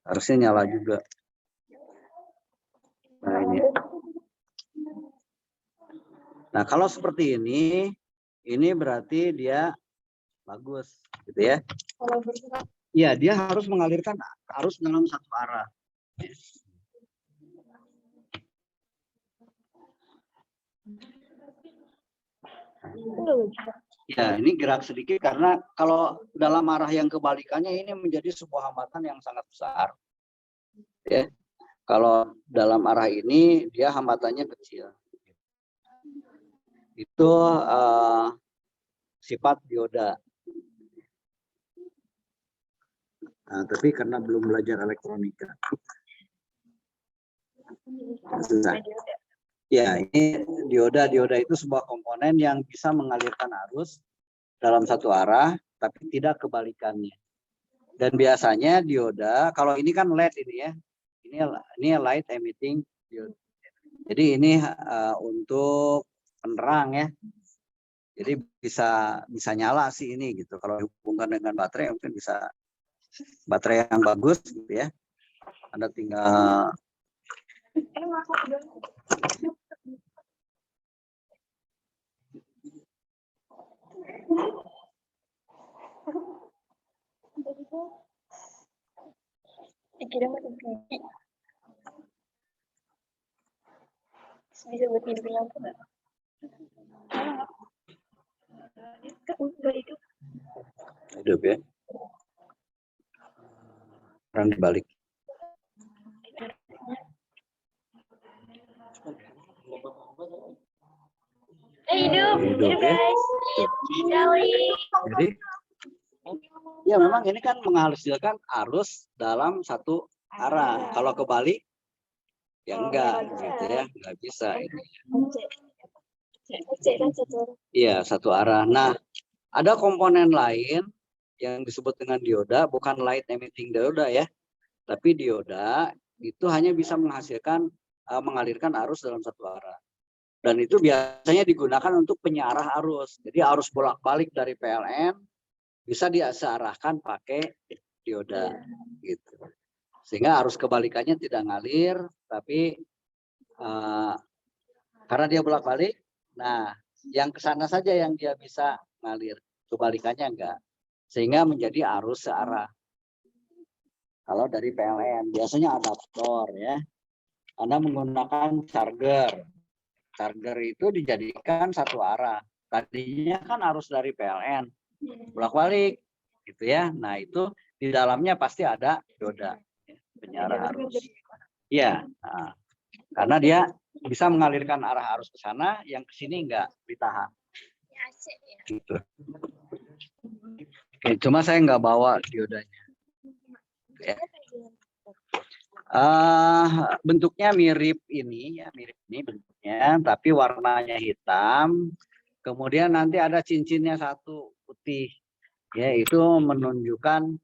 Harusnya nyala juga. Nah, ini. Nah, kalau seperti ini berarti dia bagus, gitu ya. Kalau bergerak Iya, dia harus mengalirkan arus dalam satu arah. Ya, ini gerak sedikit karena kalau dalam arah yang kebalikannya ini menjadi sebuah hambatan yang sangat besar. Ya, kalau dalam arah ini dia hambatannya kecil. Itu sifat dioda. Nah, tapi karena belum belajar elektronika. Nah, ya, ini dioda itu sebuah komponen yang bisa mengalirkan arus dalam satu arah, tapi tidak kebalikannya. Dan biasanya dioda, kalau ini kan LED ini ya, ini light emitting diode. Jadi ini untuk penerang ya. Jadi bisa nyala sih ini gitu. Kalau dihubungkan dengan baterai mungkin bisa baterai yang bagus gitu ya. Anda tinggal dikira mati bisa buat hidup lampu nggak? Enggak itu. hidup ya. Orang dibalik. Hidup Hidup ya. guys. Jadi ya memang ini kan menghasilkan arus dalam satu arah. Kalau kebalik ya enggak gitu ya, enggak bisa ini. Iya, satu arah. Nah, ada komponen lain yang disebut dengan dioda, bukan light emitting dioda ya. Tapi dioda itu hanya bisa menghasilkan mengalirkan arus dalam satu arah. Dan itu biasanya digunakan untuk penyarah arus. Jadi arus bolak-balik dari PLN bisa diarahkan pakai dioda gitu. Sehingga arus kebalikannya tidak ngalir, tapi karena dia bolak-balik, nah yang ke sana saja yang dia bisa ngalir, kebalikannya enggak. Sehingga menjadi arus searah. Kalau dari PLN biasanya adaptor ya. Anda menggunakan charger. Charger itu dijadikan satu arah. Tadinya kan arus dari PLN bolak-balik gitu ya. Nah, itu di dalamnya pasti ada dioda penyarah arus. Iya, nah, karena dia bisa mengalirkan arah arus ke sana, yang ke sini enggak ditahan. Gitu. Oke, cuma saya nggak bawa diodanya. Ya. Bentuknya mirip ini ya, mirip ini bentuknya, tapi warnanya hitam. Kemudian nanti ada cincinnya satu putih, ya itu menunjukkan.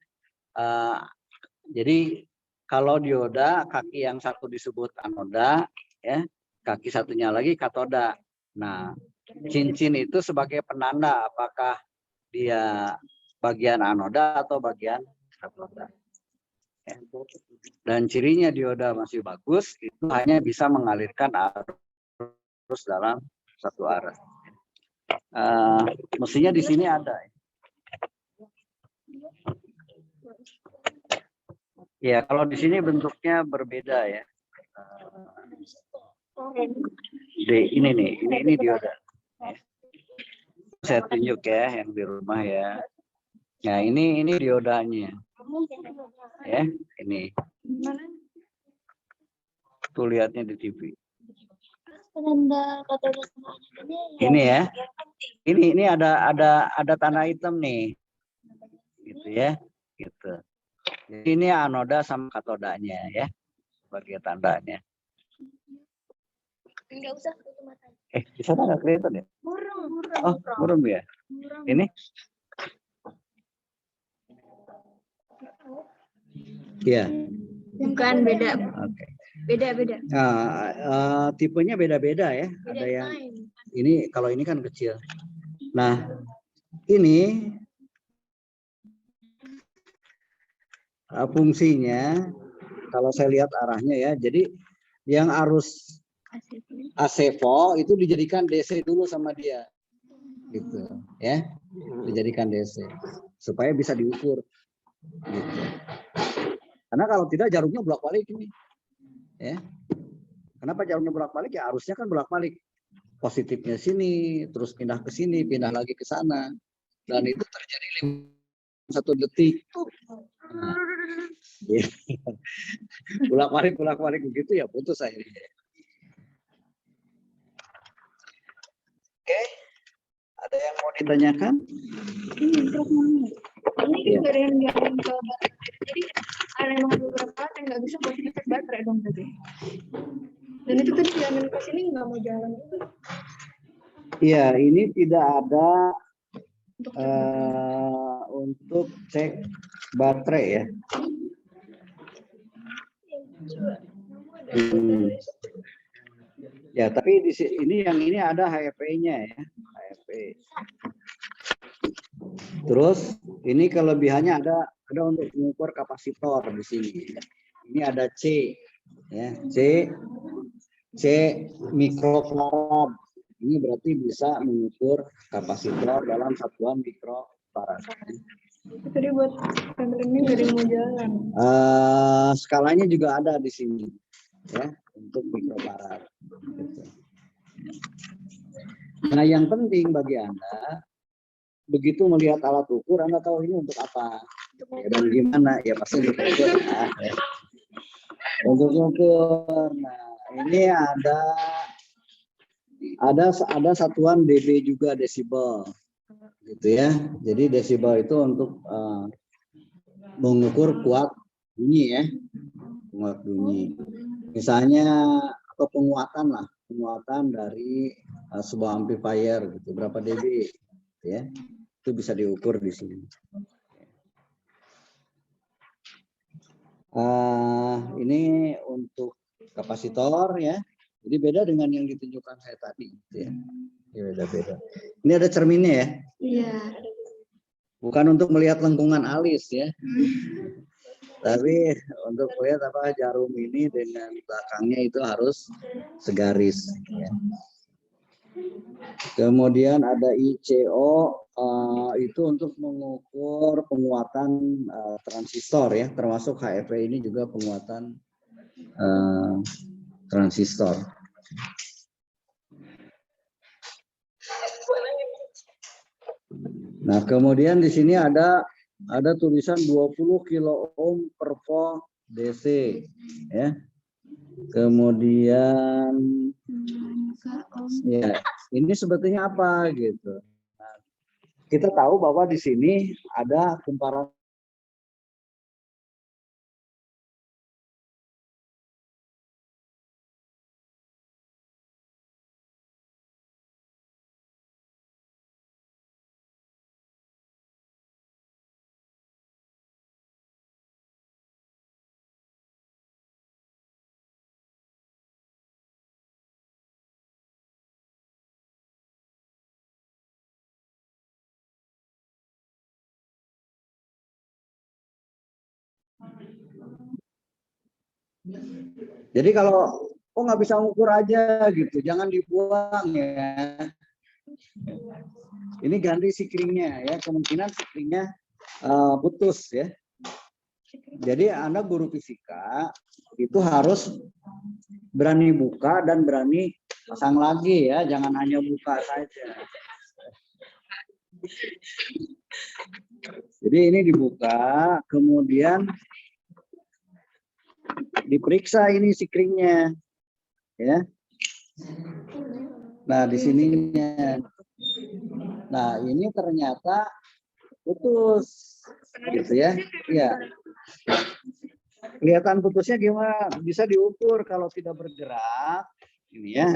Jadi kalau dioda kaki yang satu disebut anoda, ya kaki satunya lagi katoda. Nah, cincin itu sebagai penanda apakah dia bagian anoda atau bagian katoda. Dan cirinya dioda masih bagus, itu hanya bisa mengalirkan arus dalam satu arah. Mestinya di sini ada. Ya, kalau di sini bentuknya berbeda ya. Ini nih, ini dioda. Saya tunjuk ya yang di rumah ya. Nah, ini diodanya. Ya, ini. Tuh lihatnya di TV. Ini ya. Ini ada tanda hitam nih. Gitu ya. Gitu. Jadi ini anoda sama katodanya ya. Sebagai tandanya. Enggak usah tutup mata. Di sana nggak kelihatan ya? Burung. Oh, burung ya. Ini? Iya. Bukan, beda. Oke. Beda. Nah, tipenya beda-beda ya. Ada yang ini, kalau ini kan kecil. Nah, ini fungsinya kalau saya lihat arahnya ya. Jadi yang arus AC volt itu dijadikan DC dulu sama dia, gitu ya, dijadikan DC supaya bisa diukur, gitu. Karena kalau tidak jarumnya bolak-balik ini, ya. Kenapa jarumnya bolak-balik? Ya arusnya kan bolak-balik, positifnya sini, terus pindah ke sini, pindah lagi ke sana, dan itu terjadi 1 detik. Nah, bolak-balik begitu ya putus akhirnya. Oke, ada yang mau ditanyakan? Ini kan nggak ada yang nyambung ke baterai. Jadi ada emang beberapa alat yang nggak bisa buat ngecek baterai dong berarti. Dan itu tadi jalan ke sini nggak mau jalan juga. Iya, ini tidak ada Untuk cek baterai. untuk cek baterai ya. Ya, tapi di sini yang ini ada HEP-nya ya, HEP. Terus ini kelebihannya ada untuk mengukur kapasitor di sini. Ini ada C, ya, C mikrofarad. Ini berarti bisa mengukur kapasitor dalam satuan mikrofarad. Tadi buat kamera ini nggak ada yang mau jalan. Skalanya juga ada di sini, ya, untuk mikrofarad. Gitu. Nah, yang penting bagi Anda, begitu melihat alat ukur, Anda tahu ini untuk apa, ya, dan gimana, ya pasti untuk ukur. Nah, ya. Untuk ukur, nah ini ada satuan dB juga, desibel, gitu ya. Jadi desibel itu untuk mengukur kuat bunyi ya, kuat bunyi. Misalnya atau penguatan dari sebuah amplifier gitu, berapa dB, ya, itu bisa diukur di sini. Ini untuk kapasitor ya, jadi beda dengan yang ditunjukkan saya tadi, gitu ya. Beda. Ini ada cerminnya ya. Iya. Bukan untuk melihat lengkungan alis ya. Tapi untuk melihat apa jarum ini dengan belakangnya itu harus segaris. Ya. Kemudian ada ICO, itu untuk mengukur penguatan transistor ya, termasuk HEV ini juga penguatan transistor. Nah, kemudian di sini ada tulisan 20 kilo ohm per volt DC ya. Kemudian ya, ini sebetulnya apa gitu. Nah, kita tahu bahwa di sini ada kumparan jadi kalau nggak bisa ukur aja gitu, jangan dibuang ya. Ini ganti sikringnya ya, kemungkinan sikringnya putus ya. Jadi Anda guru fisika itu harus berani buka dan berani pasang lagi ya, jangan hanya buka saja. Jadi ini dibuka, kemudian diperiksa ini sikringnya ya. Nah, di sininya. Nah, ini ternyata putus gitu ya. Iya. Kelihatan putusnya gimana? Bisa diukur kalau tidak bergerak. Ini ya.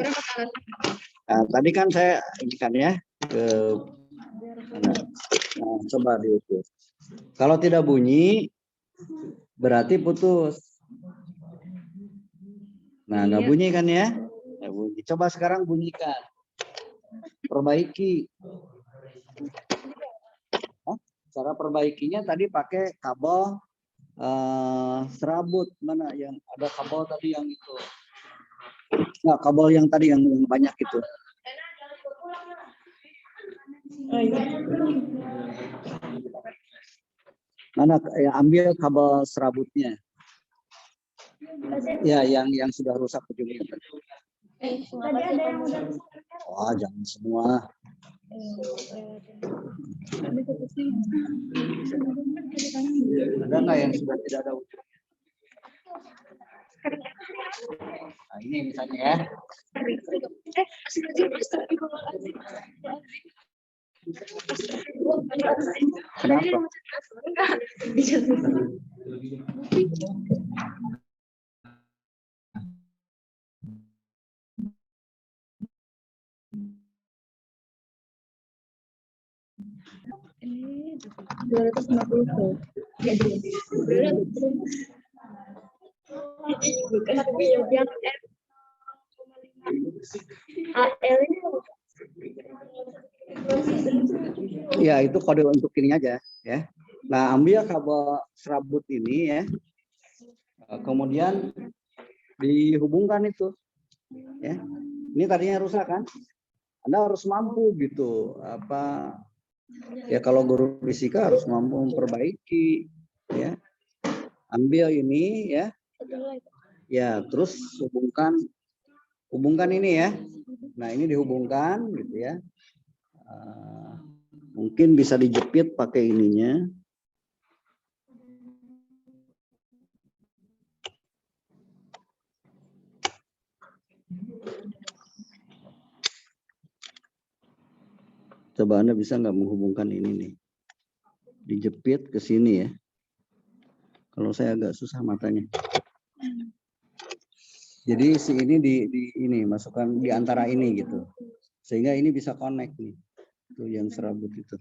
Nah, tadi kan saya ini kan ya ke nah, coba diukur. Kalau tidak bunyi berarti putus. Nah, nggak bunyi kan ya? Nggak bunyi. Coba sekarang bunyikan. Perbaiki. Cara perbaikinya tadi pakai kabel serabut, mana yang ada kabel tadi yang itu Nggak, kabel yang tadi yang banyak itu. Oh iya. Mana ya, ambil kabel serabutnya. Ya, yang sudah rusak ujungnya. Tadi ada yang udah Oh, jangan semua. Ada nggak yang sudah tidak ada ujungnya? Nah, ini misalnya ya. Kenapa? ini 250 volt. Bukan yang AL ini Ya, itu kode untuk ini aja ya. Nah, ambil kabel serabut ini ya. Kemudian dihubungkan itu ya. Ini tadinya rusak kan? Anda harus mampu gitu apa ya, kalau guru fisika harus mampu memperbaiki ya. Ambil ini ya. Ya, terus hubungkan ini ya. Nah, ini dihubungkan gitu ya. Mungkin bisa dijepit pakai ininya. Coba Anda bisa nggak menghubungkan ini nih? Dijepit ke sini ya. Kalau saya agak susah matanya. Jadi si ini di ini masukkan di antara ini gitu. Sehingga ini bisa connect nih. Itu yang serabut itu.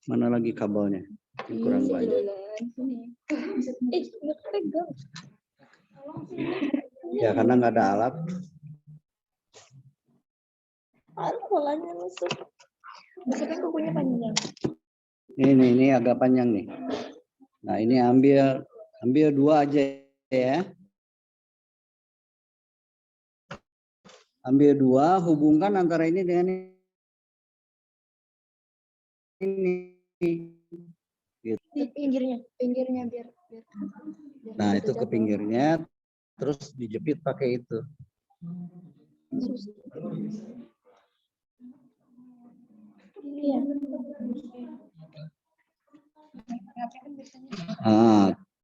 Mana lagi kabelnya? Ini kurang banyak. Ya, karena nggak ada alat. polanya masuk. Maksudnya kukunya panjang. Ini agak panjang nih. Nah, ini ambil 2 aja ya. Ambil 2, hubungkan antara ini dengan ini. Gitu. Pinggirnya biar Nah, itu ke pinggirnya, terus dijepit pakai itu. Iya.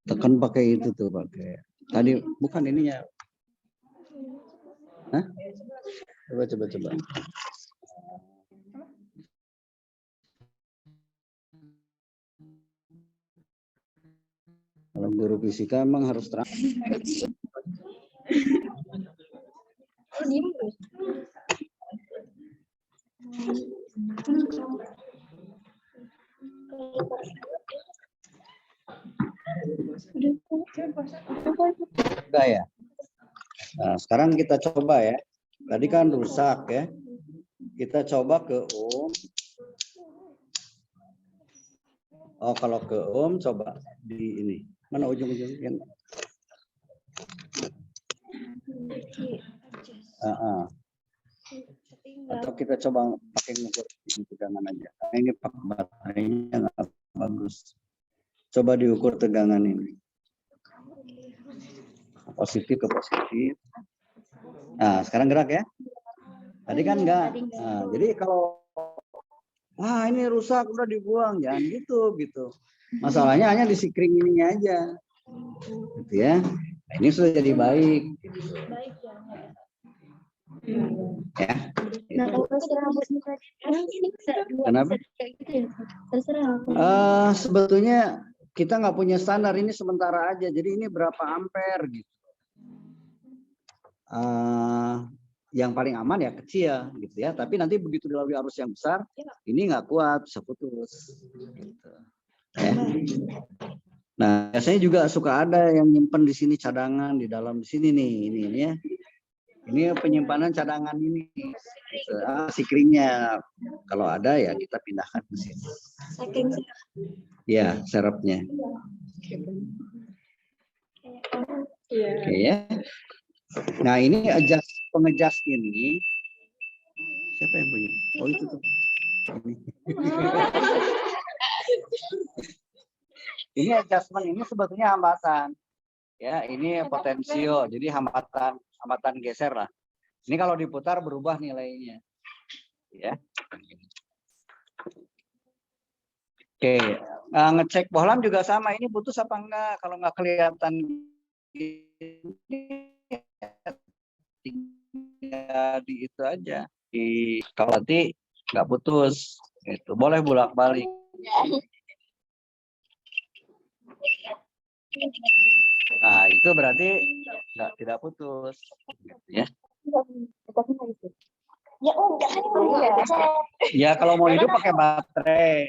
Tekan pakai itu tuh, pakai. Tadi bukan ininya. Hah? Coba. Kalau guru fisika emang harus terang. Udah ya. Nah, sekarang kita coba ya. Tadi kan rusak ya. Kita coba ke ohm. Oh, kalau ke ohm coba di ini. Mana ujung-ujung? Atau kita coba pakai ngukur tegangan aja. Ini pakai baterainya nggak bagus. Coba diukur tegangan ini. Positif ke positif. Nah, sekarang gerak ya. Tadi kan enggak. Nah, jadi kalau ini rusak udah dibuang, jangan gitu. Masalahnya hanya di sikring ininya aja. Gitu ya. Nah, ini sudah jadi baik. Baik Ya. Nah, kalau serabutnya tadi, ini bisa Kenapa? kayak gitu ya? Terserah. Sebetulnya kita nggak punya standar, ini sementara aja. Jadi ini berapa ampere gitu. Yang paling aman ya kecil gitu ya. Tapi nanti begitu dilalui arus yang besar, ini nggak kuat, bisa putus. Gitu. Ya. Nah, biasanya juga suka ada yang nyimpen di sini cadangan di dalam di sini nih, ini ya. Ini penyimpanan cadangan ini, sikringnya. Kalau ada ya kita pindahkan ke sini. Ya, serepnya. Oke ya. Nah, ini pengejas ini siapa yang punya? Oh, itu tuh. Ini adjustment ini sebetulnya hambatan. Ya, ini potensio. Jadi hambatan geser lah. Ini kalau diputar berubah nilainya. Ya. Oke, ngecek bohlam juga sama. Ini putus apa enggak? Kalau nggak kelihatan tinggal di itu aja. Kalau nanti nggak putus, itu boleh bolak-balik. Nah, itu berarti tidak putus, gitu ya. Ya udah kan Ya kalau mau hidup pakai baterai.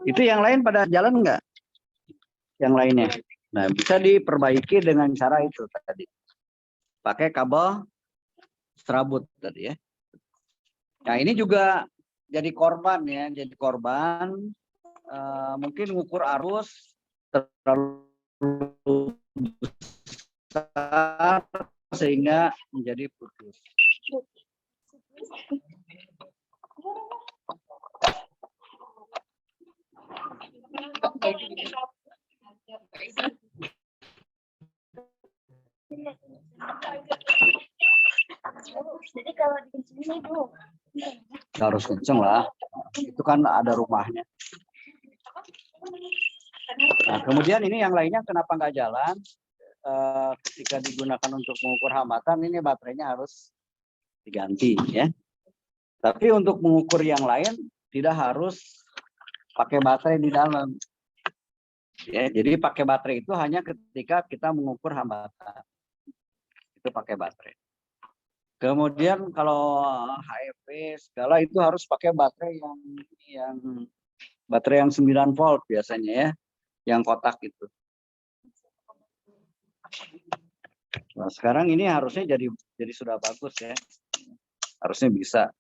Itu yang lain pada jalan enggak? Yang lainnya. Nah, bisa diperbaiki dengan cara itu tadi. Pakai kabel serabut tadi ya. Nah, ini juga jadi korban ya, jadi korban mungkin ngukur arus terlalu besar sehingga menjadi putus. Jadi kalau dikencingin itu Harus kenceng lah, itu kan ada rumahnya. Nah, kemudian ini yang lainnya kenapa nggak jalan? Ketika digunakan untuk mengukur hambatan, ini baterainya harus diganti ya. Tapi untuk mengukur yang lain tidak harus pakai baterai di dalam. Ya, jadi pakai baterai itu hanya ketika kita mengukur hambatan. Itu pakai baterai. Kemudian kalau HEV segala itu harus pakai baterai yang baterai yang 9 volt biasanya ya, yang kotak itu. Nah, sekarang ini harusnya jadi sudah bagus ya. Harusnya bisa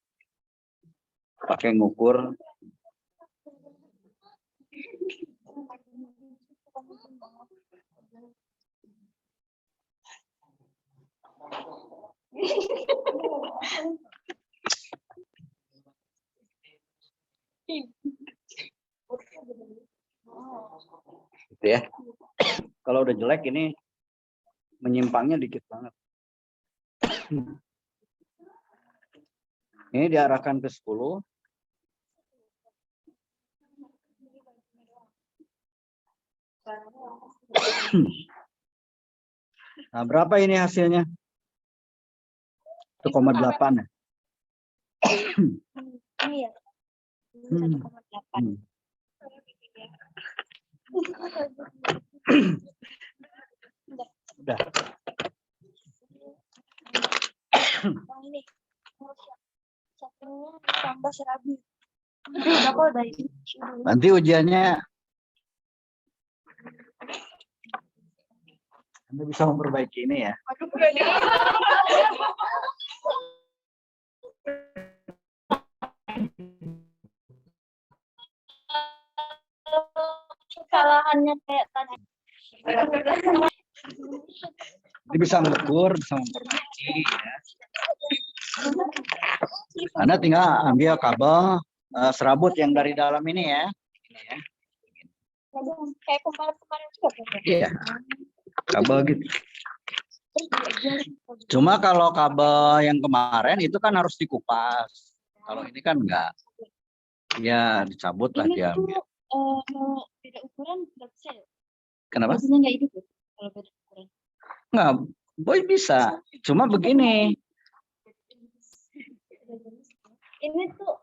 pakai ngukur. Gitu ya. Kalau udah jelek ini menyimpangnya dikit banget. Ini diarahkan ke 10. Nah, berapa ini hasilnya? 1,8 ya? Iya. 1,8. Udah. Ini satunya tambah 100. Udah kok dari Nanti ujiannya Anda bisa memperbaiki ini ya. kesalahannya kayak tadi. Jadi bisa mengukur, bisa memperbaiki ya. Anda tinggal ambil kabel serabut yang dari dalam ini ya. Kayak kemarin juga. Iya. Kabel gitu. Cuma kalau kabel yang kemarin itu kan harus dikupas. Kalau ini kan enggak. Ya dicabut lah dia. Mau beda ukuran nggak bisa ya? Kenapa? Biasanya nggak hidup ya kalau beda ukuran. Enggak, boy bisa. Cuma begini. Ini tuh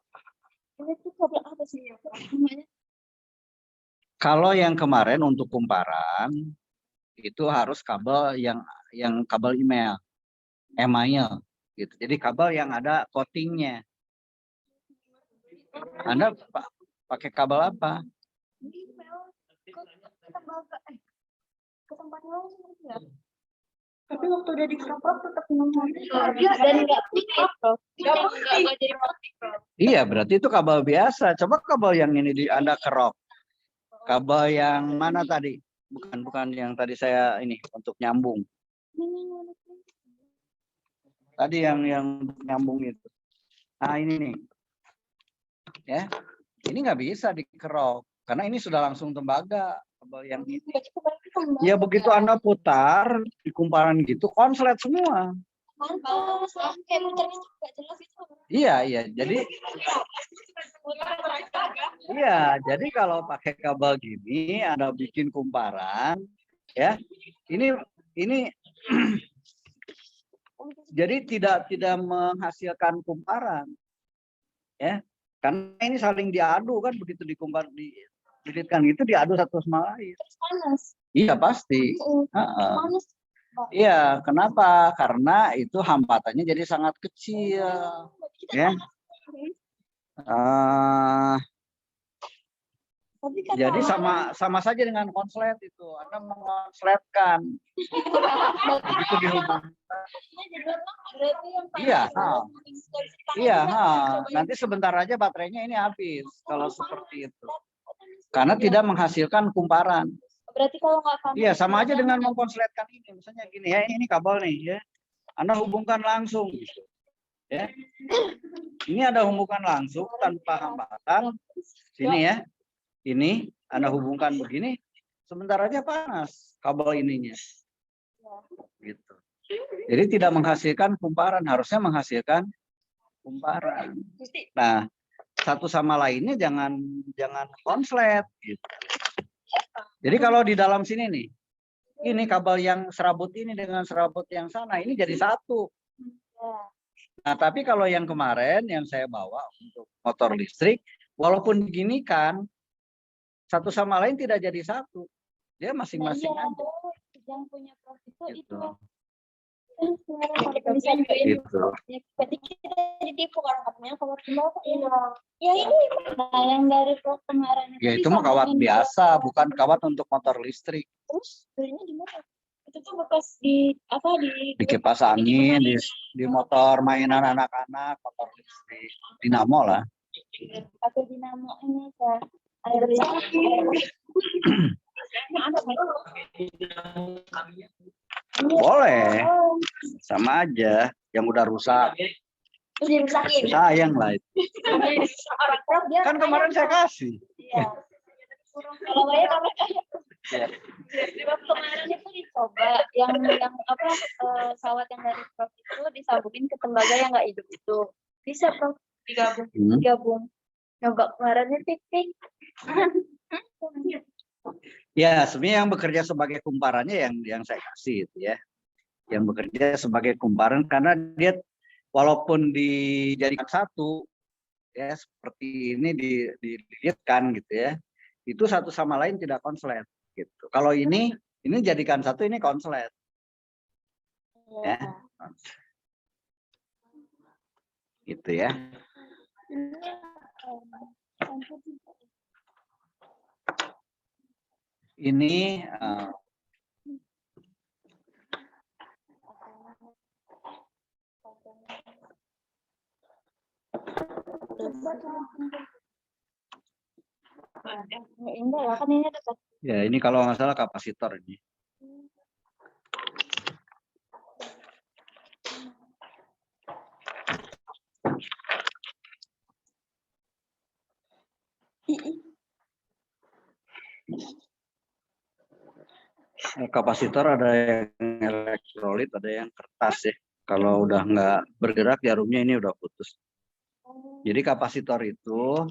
kabel apa sih namanya? Kalau yang kemarin untuk kumparan itu harus kabel yang kabel email gitu. Jadi kabel yang ada coatingnya. Anda pakai kabel apa? Tapi waktu udah dikerok tetap nongol dan nggak putih, nggak jadi putih. Iya, berarti itu kabel biasa. Coba kabel yang ini Anda kerok. Kabel yang mana tadi? bukan yang tadi saya ini untuk nyambung. Tadi yang nyambung itu. Nah ini nih, ya, ini nggak bisa dikerok karena ini sudah langsung tembaga. Kabel yang ini. Ya begitu Anda putar di kumparan gitu, konslet semua. Iya, jadi iya, jadi kalau pakai kabel gini, Anda bikin kumparan, ya, ini jadi tidak menghasilkan kumparan, ya, karena ini saling diadu kan, begitu dikumpar dililitkan itu diadu satu sama lain. Panas. Iya pasti. Panas. Iya, kenapa? Karena itu hambatannya jadi sangat kecil, ya. Jadi sama saja dengan konslet itu, Anda mengonsletkan. Begitu dihubungkan. Iya, nanti sebentar aja baterainya ini habis kalau seperti itu. Karena tidak menghasilkan kumparan. Berarti kalau nggak panas. Iya, sama aja dengan mengkonsletkan ini. Misalnya gini ya, ini kabel nih ya. Anda hubungkan langsung gitu. Ya. Ini Anda hubungkan langsung tanpa hambatan. Sini ya. Ini Anda hubungkan begini, sebentar aja panas kabel ininya. Gitu. Jadi tidak menghasilkan kumparan, harusnya menghasilkan kumparan. Nah, satu sama lainnya jangan konslet gitu. Jadi kalau di dalam sini nih, ini kabel yang serabut ini dengan serabut yang sana, ini jadi satu. Nah, tapi kalau yang kemarin yang saya bawa untuk motor listrik, walaupun diginikan, satu sama lain tidak jadi satu. Dia masing-masing aja. Yang punya profit itu Gitu. Gitu. Berarti kita ditipu kan katanya kawat bawah. Ya ini. Nah, yang dari kemarin Ya itu mah kawat biasa, bukan kawat untuk motor listrik. Terus belinya di mana? Itu tuh bekas di apa di kipas angin, di motor mainan anak-anak, motor listrik, dinamo lah. Atau dinamo ini ya. Air Boleh, sama aja. Yang udah rusak, sayang lah itu. Kan kemarin saya kasih. Kalau saya di waktu kemarin itu dicoba yang apa pesawat yang dari Prof itu disambungin ke tembaga yang nggak hidup itu bisa Prof digabung nyoba kemarin titik. Ya sebenarnya yang bekerja sebagai kumparannya yang saya kasih itu ya, yang bekerja sebagai kumparan karena dia walaupun dijadikan satu ya seperti ini dililitkan gitu ya, itu satu sama lain tidak konslet gitu. Kalau ini jadikan satu, ini konslet ya, gitu ya. Ini ya ini kalau nggak salah kapasitor ini. Kapasitor ada yang elektrolit, ada yang kertas ya. Kalau udah nggak bergerak jarumnya ini udah putus. Jadi kapasitor itu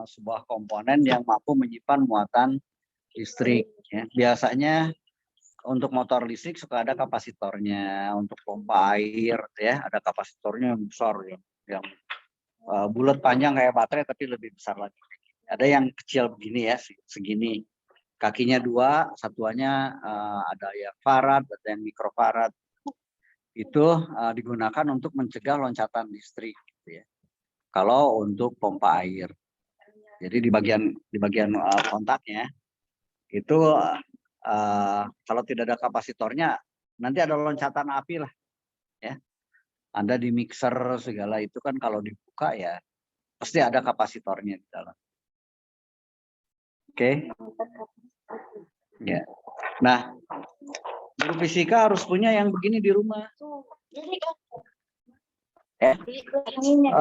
sebuah komponen yang mampu menyimpan muatan listrik. Ya. Biasanya untuk motor listrik suka ada kapasitornya. Untuk pompa air ya ada kapasitornya yang besar yang bulat panjang kayak baterai tapi lebih besar lagi. Ada yang kecil begini ya, segini. Kakinya 2, satuannya ada yang farad, ada yang mikrofarad. Itu digunakan untuk mencegah loncatan listrik gitu ya. Kalau untuk pompa air. Jadi di bagian kontaknya itu kalau tidak ada kapasitornya nanti ada loncatan api lah ya. Anda di mixer segala itu kan kalau dibuka ya pasti ada kapasitornya di dalam. Oke. Ya. Nah, guru fisika harus punya yang begini di rumah. Jadi kan Ya. anginnya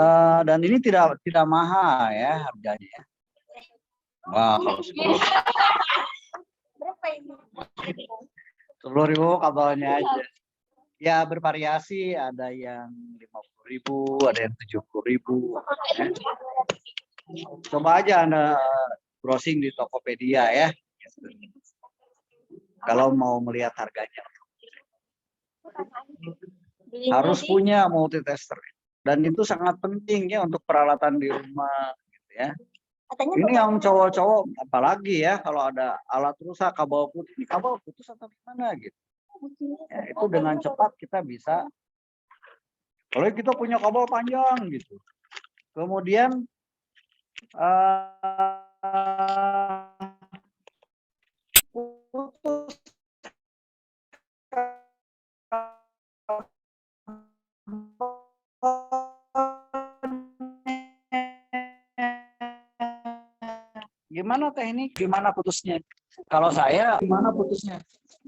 Dan ini tidak mahal ya harganya. Wah, kalau 10.000 berapa ini? 10.000 kabelnya aja. Ya bervariasi, ada yang 50.000, ada yang 70.000. Ya. Coba aja Anda browsing di Tokopedia ya. Kalau mau melihat harganya. Belinya Harus di- punya multitester. Dan itu sangat penting ya untuk peralatan di rumah. Gitu ya. katanya Ini bapak yang cowok-cowok apalagi ya kalau ada alat rusak, kabel putus, ini kabel putus atau gimana gitu. Ya, itu dengan cepat kita bisa. Kalau kita punya kabel panjang gitu. Kemudian putus gimana teknik, gimana putusnya? Kalau saya, gimana putusnya?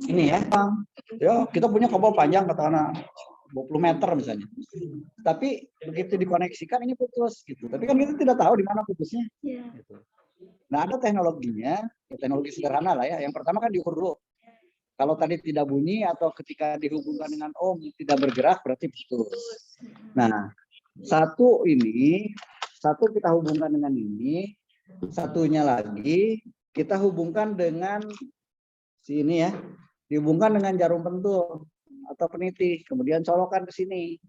Ini ya, Bang. Ya, kita punya kabel panjang katakanlah 20 meter misalnya. Tapi begitu dikoneksikan ini putus gitu. Tapi kan kita tidak tahu di mana putusnya. Iya. Gitu. Nah, ada teknologinya, ya, teknologi sederhana lah ya. Yang pertama kan diukur dulu. Kalau tadi tidak bunyi atau ketika dihubungkan dengan ohm tidak bergerak berarti putus. Nah, satu kita hubungkan dengan ini, satunya lagi kita hubungkan dengan sini ya, dihubungkan dengan jarum pentul atau peniti, kemudian colokan ke sini.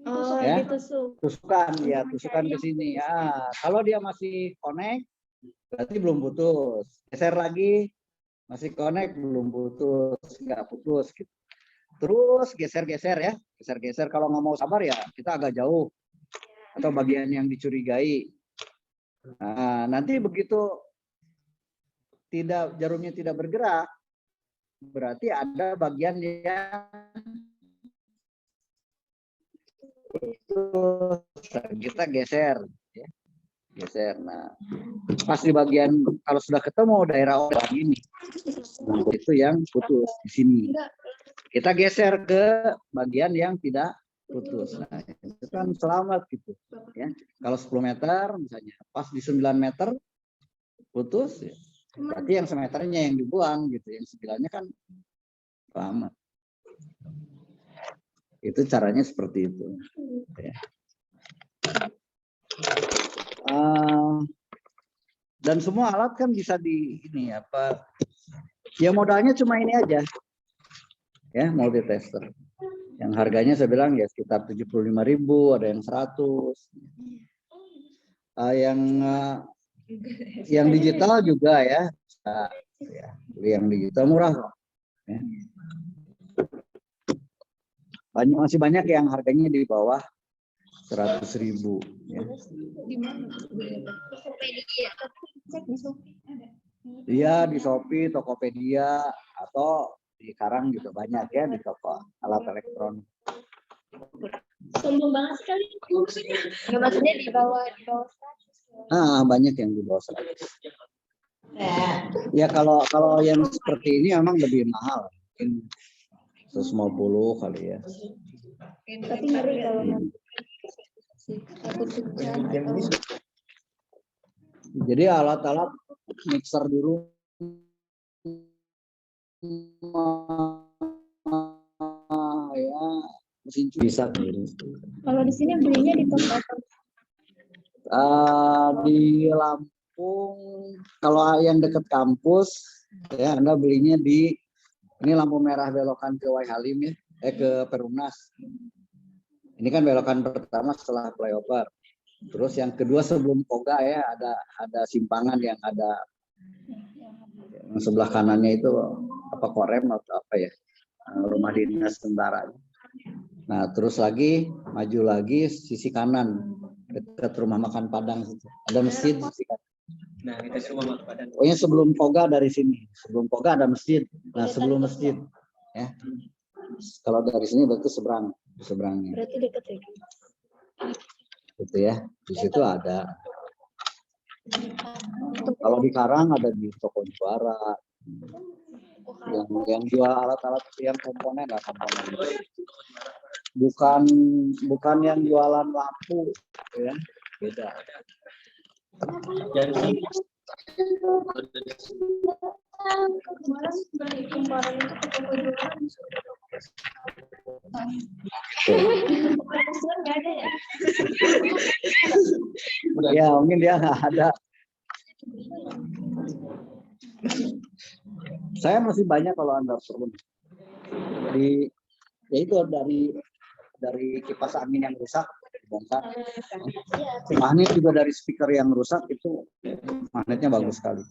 Oh, Ya. ditusuk. Tusukan ke sini. Ya, kalau dia masih connect berarti belum putus. Geser lagi, masih connect belum putus, nggak putus gitu. Terus geser-geser ya, geser-geser. Kalau nggak mau sabar ya kita agak jauh atau bagian yang dicurigai. Nah, nanti begitu jarumnya tidak bergerak, berarti ada bagian yang putus. Kita geser, ya. Geser. Nah, pas di bagian kalau sudah ketemu daerah orang ini, nah, itu yang putus di sini. Kita geser ke bagian yang tidak putus. Nah, itu kan selamat gitu. Ya. Kalau 10 meter misalnya, pas di 9 meter putus, ya. Berarti yang semeternya yang dibuang gitu, yang 9-nya kan selamat. Itu caranya seperti itu. Ya. Dan semua alat kan bisa ya modalnya cuma ini aja. Ya, multitester. Yang harganya saya bilang ya sekitar 75.000, ada yang 100. Yang digital juga ya. Yang digital murah. Ya. Masih banyak yang harganya di bawah 100.000. Ya. Iya di Shopee, Tokopedia, atau di Karang juga banyak ya di toko alat elektronik. Sombong banget sekali. nggak maksudnya di bawah 100. Banyak yang di bawah 100. Ya kalau yang seperti ini memang lebih mahal, mungkin 150 kali ya. Tapi ngeri kalau takut pecah. Jadi alat-alat mixer di rumah ya mesin cuci bisa sendiri. Kalau di sini belinya di toko apa? Di Lampung, kalau yang dekat kampus ya Anda belinya di ini lampu merah belokan ke Wai Halim ya, ke Perumnas. Ini kan belokan pertama setelah flyover. Terus yang kedua sebelum Koga ya ada simpangan yang ada yang sebelah kanannya itu apa Korem atau apa ya, rumah dinas tentara. Nah terus lagi maju lagi sisi kanan dekat rumah makan Padang situ. Ada masjid sisi kanan. Nah kita rumah makan Padang. Pokoknya sebelum Koga dari sini, sebelum Koga ada masjid. Nah sebelum masjid ya. Kalau dari sini berarti seberangnya. Berarti dekat ya. Gitu ya. Di situ ada. Kalau di Karang ada di Toko Juara, Yang jual alat-alat yang komponen lah, komponen. Bukan yang jualan lampu, ya, beda. Ya mungkin dia nggak ada. Saya masih banyak kalau Anda perlu. Ya itu dari kipas angin yang rusak, bongkar. Magnet juga dari speaker yang rusak itu magnetnya bagus sekali.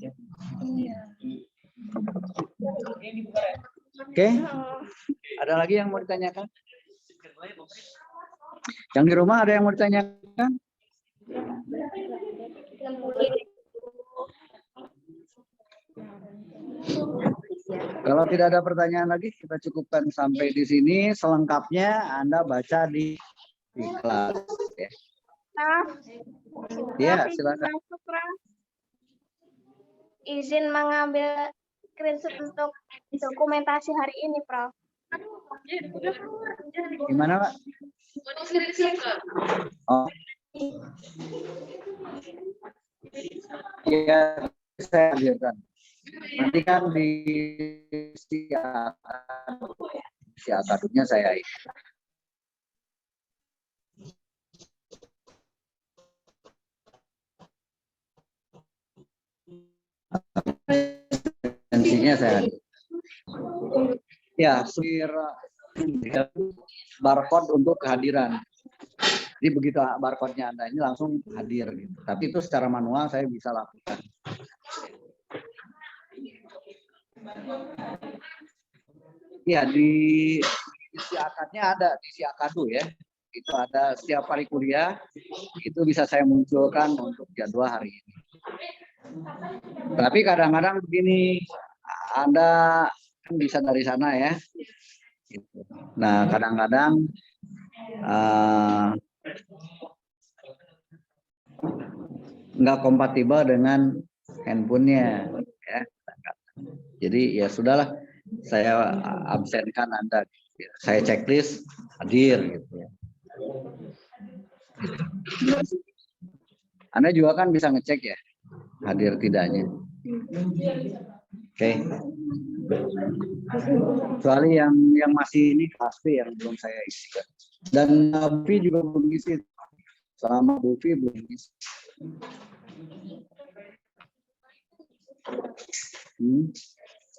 Oke, ada lagi yang mau ditanyakan? Yang di rumah ada yang mau ditanyakan? Kalau tidak ada pertanyaan lagi, kita cukupkan sampai di sini. Selengkapnya Anda baca di kelas. Ya, silakan. Izin mengambil screenshot untuk dokumentasi hari ini, Prof. Gimana, Pak? Oh. Iya, saya hadirkan. Nanti kan di si akademiknya saya ini. Intinya saya hadir. Ya, barcode untuk kehadiran. Jadi begitu barcode-nya Anda ini langsung hadir gitu. Tapi itu secara manual saya bisa lakukan. Ya, di isi akadnya ada, di isi akadu ya. Itu ada setiap hari kuliah, itu bisa saya munculkan untuk jadwal hari ini. Tapi kadang-kadang begini, Anda kan bisa dari sana ya. Nah, kadang-kadang nggak kompatibel dengan handphonenya ya. Jadi ya sudahlah, saya absenkan Anda, saya checklist hadir gitu ya. Anda juga kan bisa ngecek ya hadir tidaknya. Oke. Kecuali yang masih ini pasti yang belum saya isi. Dan Bufi juga belum isi. Selama Bufi belum isi.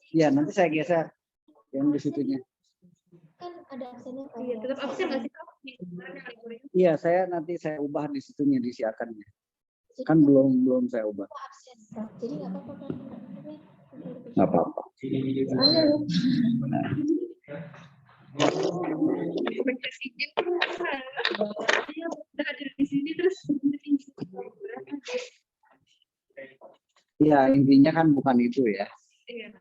Ya, nanti saya geser yang di situnya. Kan ada absennya. Iya, tetap absen nggak sih? Iya, nanti saya ubah di situnya, disiarkannya. Kan belum saya ubah. Absen. Jadi nggak apa-apa kan? Nggak apa-apa. Udah hadir di sini terus. Iya, intinya kan bukan itu ya. Iya.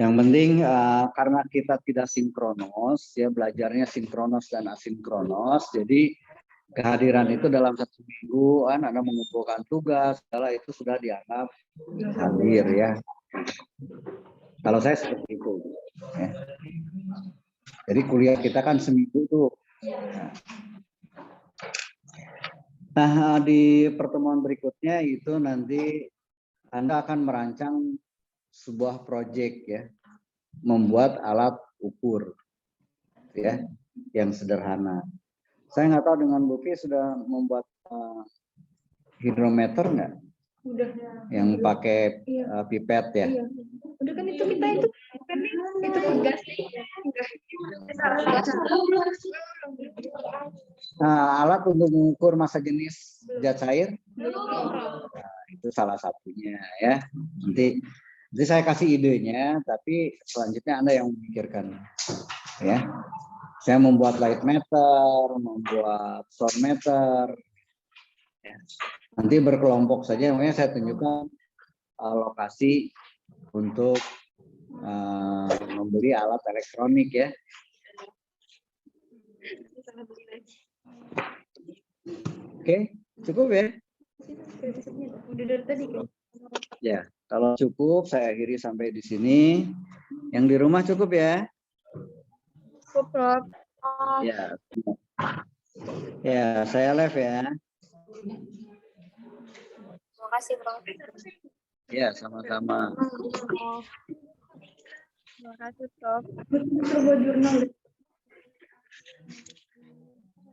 Yang penting karena kita tidak sinkronos, ya belajarnya sinkronos dan asinkronos, jadi kehadiran itu dalam 1 minggu kan Anda mengumpulkan tugas, segala itu sudah dianggap hadir ya. Kalau saya seperti itu. Ya. Jadi kuliah kita kan seminggu tuh. Nah, di pertemuan berikutnya itu nanti Anda akan merancang sebuah proyek ya, membuat alat ukur ya, yang sederhana. Saya nggak tahu dengan Bufi sudah membuat hidrometer nggak? Udah. Yang pakai pipet ya? Iya. Udah kan itu kita itu kan itu gas. Nah, alat untuk mengukur massa jenis zat cair, nah, itu salah satunya ya. Nanti saya kasih idenya, tapi selanjutnya Anda yang memikirkan ya. Saya membuat light meter, membuat sound meter. Ya. Nanti berkelompok saja, makanya saya tunjukkan lokasi untuk membeli alat elektronik ya. Oke, cukup ya? Udah dari tadi kan? Ya, kalau cukup saya akhiri sampai di sini. Yang di rumah cukup ya? Cukup, Prof. Ya. Ya, saya live ya. Terima kasih, Prof. Ya, sama-sama. Terima kasih, Prof. Coba jurnal.